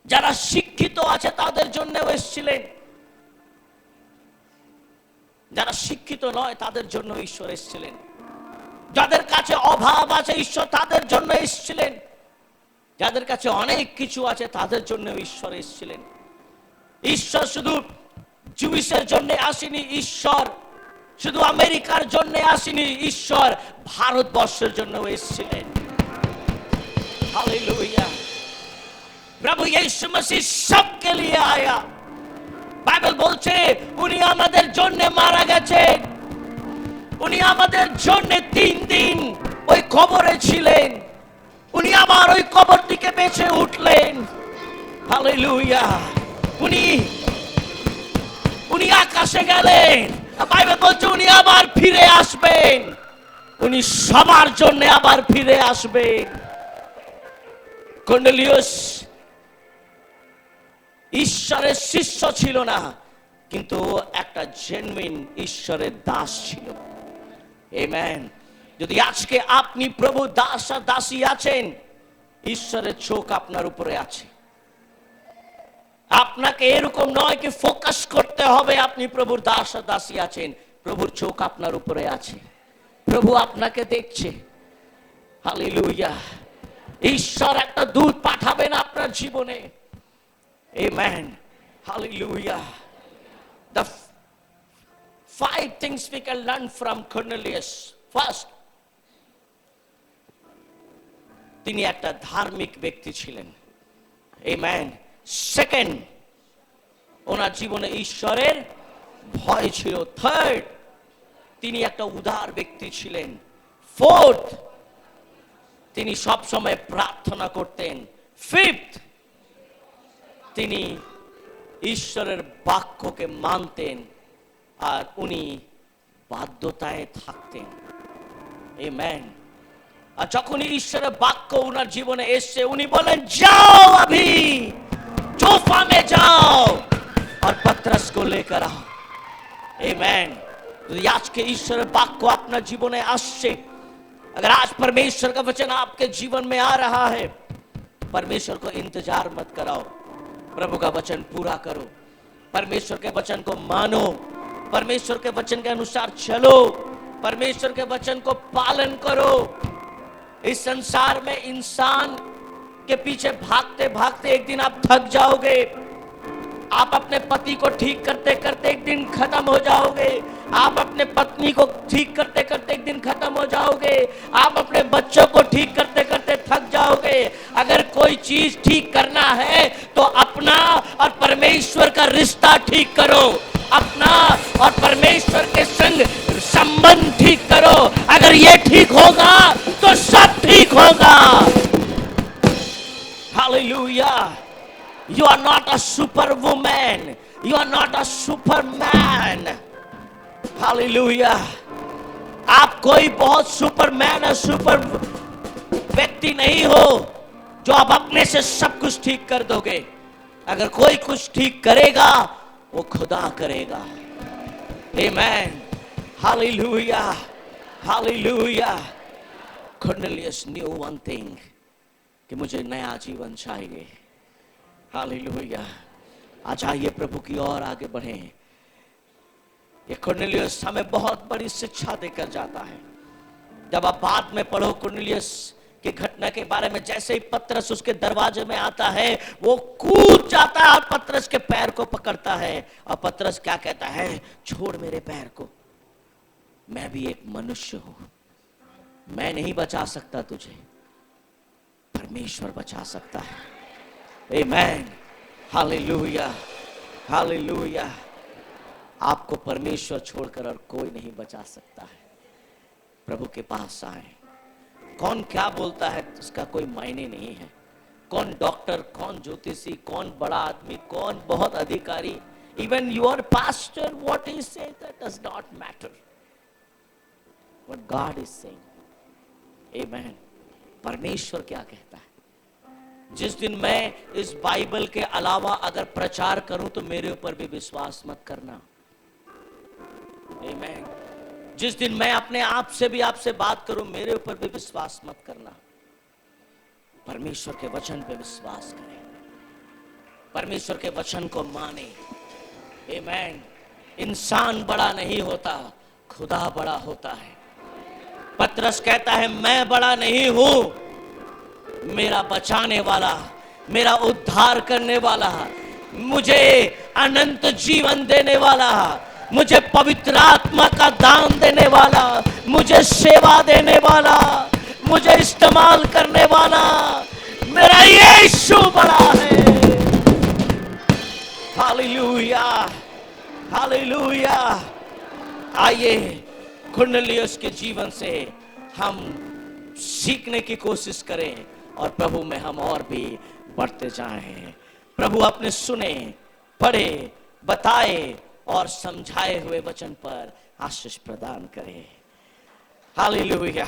S1: যারা শিক্ষিত আছে তাদের জন্যও এসেছিলেন, যারা শিক্ষিত নয় তাদের জন্য ঈশ্বর এসেছিলেন, যাদের কাছে অভাব আছে ঈশ্বর তাদের জন্য এসেছিলেন, যাদের কাছে অনেক কিছু আছে তাদের জন্য ঈশ্বর এসেছিলেন। ঈশ্বর শুধু জুইসের জন্য আসেনি, ঈশ্বর শুধু আমেরিকার জন্য আসেনি, ঈশ্বর ভারতবর্ষের জন্য এসেছিলেন। हालेलुया। प्रभु यीशु मसीह सबके लिए आया। বাইবেল বলছে উনি আমাদের জন্য মারা গেছেন, উনি আমাদের জন্য 3 দিন ওই কবরে ছিলেন, উনি আবার ওই কবর থেকে বেঁচে উঠলেন। হালেলুয়া। উনি আকাশে গেলেন, বাইবেল বলছে উনি আবার ফিরে আসবেন, উনি সবার জন্য আবার ফিরে আসবেন। কর্নেলিয়াস ঈশ্বরের শিষ্য ছিল না, কিন্তু একটা জেনুইন ঈশ্বরের দাস ছিল। আমেন। যদি আজকে আপনি প্রভু দাস আর দাসী আছেন, ঈশ্বরের চোখ আপনার উপরে আছে। আপনাকে এরকম নয় কি ফোকাস করতে হবে আপনি প্রভুর দাস আর দাসী আছেন, প্রভুর চোখ আপনার উপরে আছে, প্রভু আপনাকে দেখছে। হালেলুয়া। ঈশ্বর একটা দূত পাঠাবেন আপনার জীবনে। Amen. Hallelujah. The 5 things we can learn from Cornelius. First, তিনি একটা ধার্মিক ব্যক্তি ছিলেন। আমেন। সেকেন্ড, ওনার জীবনে ঈশ্বরের ভয় ছিল। থার্ড, তিনি একটা উদার ব্যক্তি ছিলেন। ফোর্থ, তিনি সব সময় প্রার্থনা করতেন। ফিফথ, তিনি ঈশ্বরের বাক্যকে মানতেন আর উনি বাধ্যতায় থাকতেন। আমেন। আর যখন ঈশ্বরের বাক্য ওনার জীবনে এসছে, উনি বলেন যাও अभी जोफा में जाओ और पतरस को लेकर आओ। आमेन। आज के ईश्वर वाक्य अपना जीवन में আসছে, अगर आज परमेश्वर का वचन आपके जीवन में आ रहा है, परमेश्वर को इंतजार मत कराओ, प्रभु का वचन पूरा करो, परमेश्वर के वचन को मानो, परमेश्वर के वचन के अनुसार चलो, परमेश्वर के वचन को पालन करो। इस संसार में इंसान के पीछे भागते भागते एक दिन आप थक जाओगे। आप अपने पति को ठीक करते करते एक दिन खत्म हो जाओगे। आप अपने पत्नी को ठीक करते करते एक दिन खत्म हो जाओगे। आप अपने बच्चों को ठीक करते करते थक जाओगे। अगर कोई चीज ठीक करना है तो अपना और परमेश्वर का रिश्ता ठीक करो, अपना और परमेश्वर के संग संबंध ठीक करो। अगर ये ठीक होगा तो सब ठीक होगा। Hallelujah. You are not a superwoman. You are not a superman. Hallelujah. आप कोई बहुत सुपरमैन और सुपर व्यक्ति नहीं हो जो आप अपने से सब कुछ ठीक कर दोगे। अगर कोई कुछ ठीक करेगा वो खुदा करेगा। Amen. Hallelujah. Hallelujah. Cornelius knew one thing, कि मुझे नया जीवन चाहिए। हालेलुया। आज आइए प्रभु की ओर आगे बढ़े। ये कुरनेलियस हमें बहुत बड़ी शिक्षा देकर जाता है। जब आप बाद में पढ़ो कुरनेलियस की घटना के बारे में, जैसे ही पतरस उसके दरवाजे में आता है, वो कूद जाता है और पतरस के पैर को पकड़ता है। और पतरस क्या कहता है? छोड़ मेरे पैर को, मैं भी एक मनुष्य हूं, मैं नहीं बचा सकता तुझे, परमेश्वर बचा सकता है। आमेन। हालेलुया। हालेलुया। आपको परमेश्वर छोड़कर और कोई नहीं बचा सकता है। प्रभु के पास आए। कौन क्या बोलता है इसका कोई मायने नहीं है। कौन डॉक्टर, कौन ज्योतिषी, कौन बड़ा आदमी, कौन बहुत अधिकारी, Even your pastor, what he says, that does not matter. What God is saying. Amen. परमेश्वर क्या कहता है? जिस दिन मैं इस बाइबल के अलावा अगर प्रचार करूं तो मेरे ऊपर भी विश्वास मत करना। Amen. जिस दिन मैं अपने आप से भी आपसे बात करूं मेरे ऊपर भी विश्वास मत करना। परमेश्वर के वचन पे विश्वास करें, परमेश्वर के वचन को माने। Amen. इंसान बड़ा नहीं होता, खुदा बड़ा होता है। पतरस कहता है मैं बड़ा नहीं हूं, मेरा बचाने वाला, मेरा उद्धार करने वाला, मुझे अनंत जीवन देने वाला, मुझे पवित्र आत्मा का दान देने वाला, मुझे सेवा देने वाला, मुझे इस्तेमाल करने वाला मेरा यीशु बड़ा है। Hallelujah, hallelujah. आइए कुरनेलियुस के जीवन से हम सीखने की कोशिश करें और प्रभु में हम और भी बढ़ते जाएं। प्रभु अपने सुने, पढ़े, बताए और समझाए हुए वचन पर आशीष प्रदान करे। हालेलुया।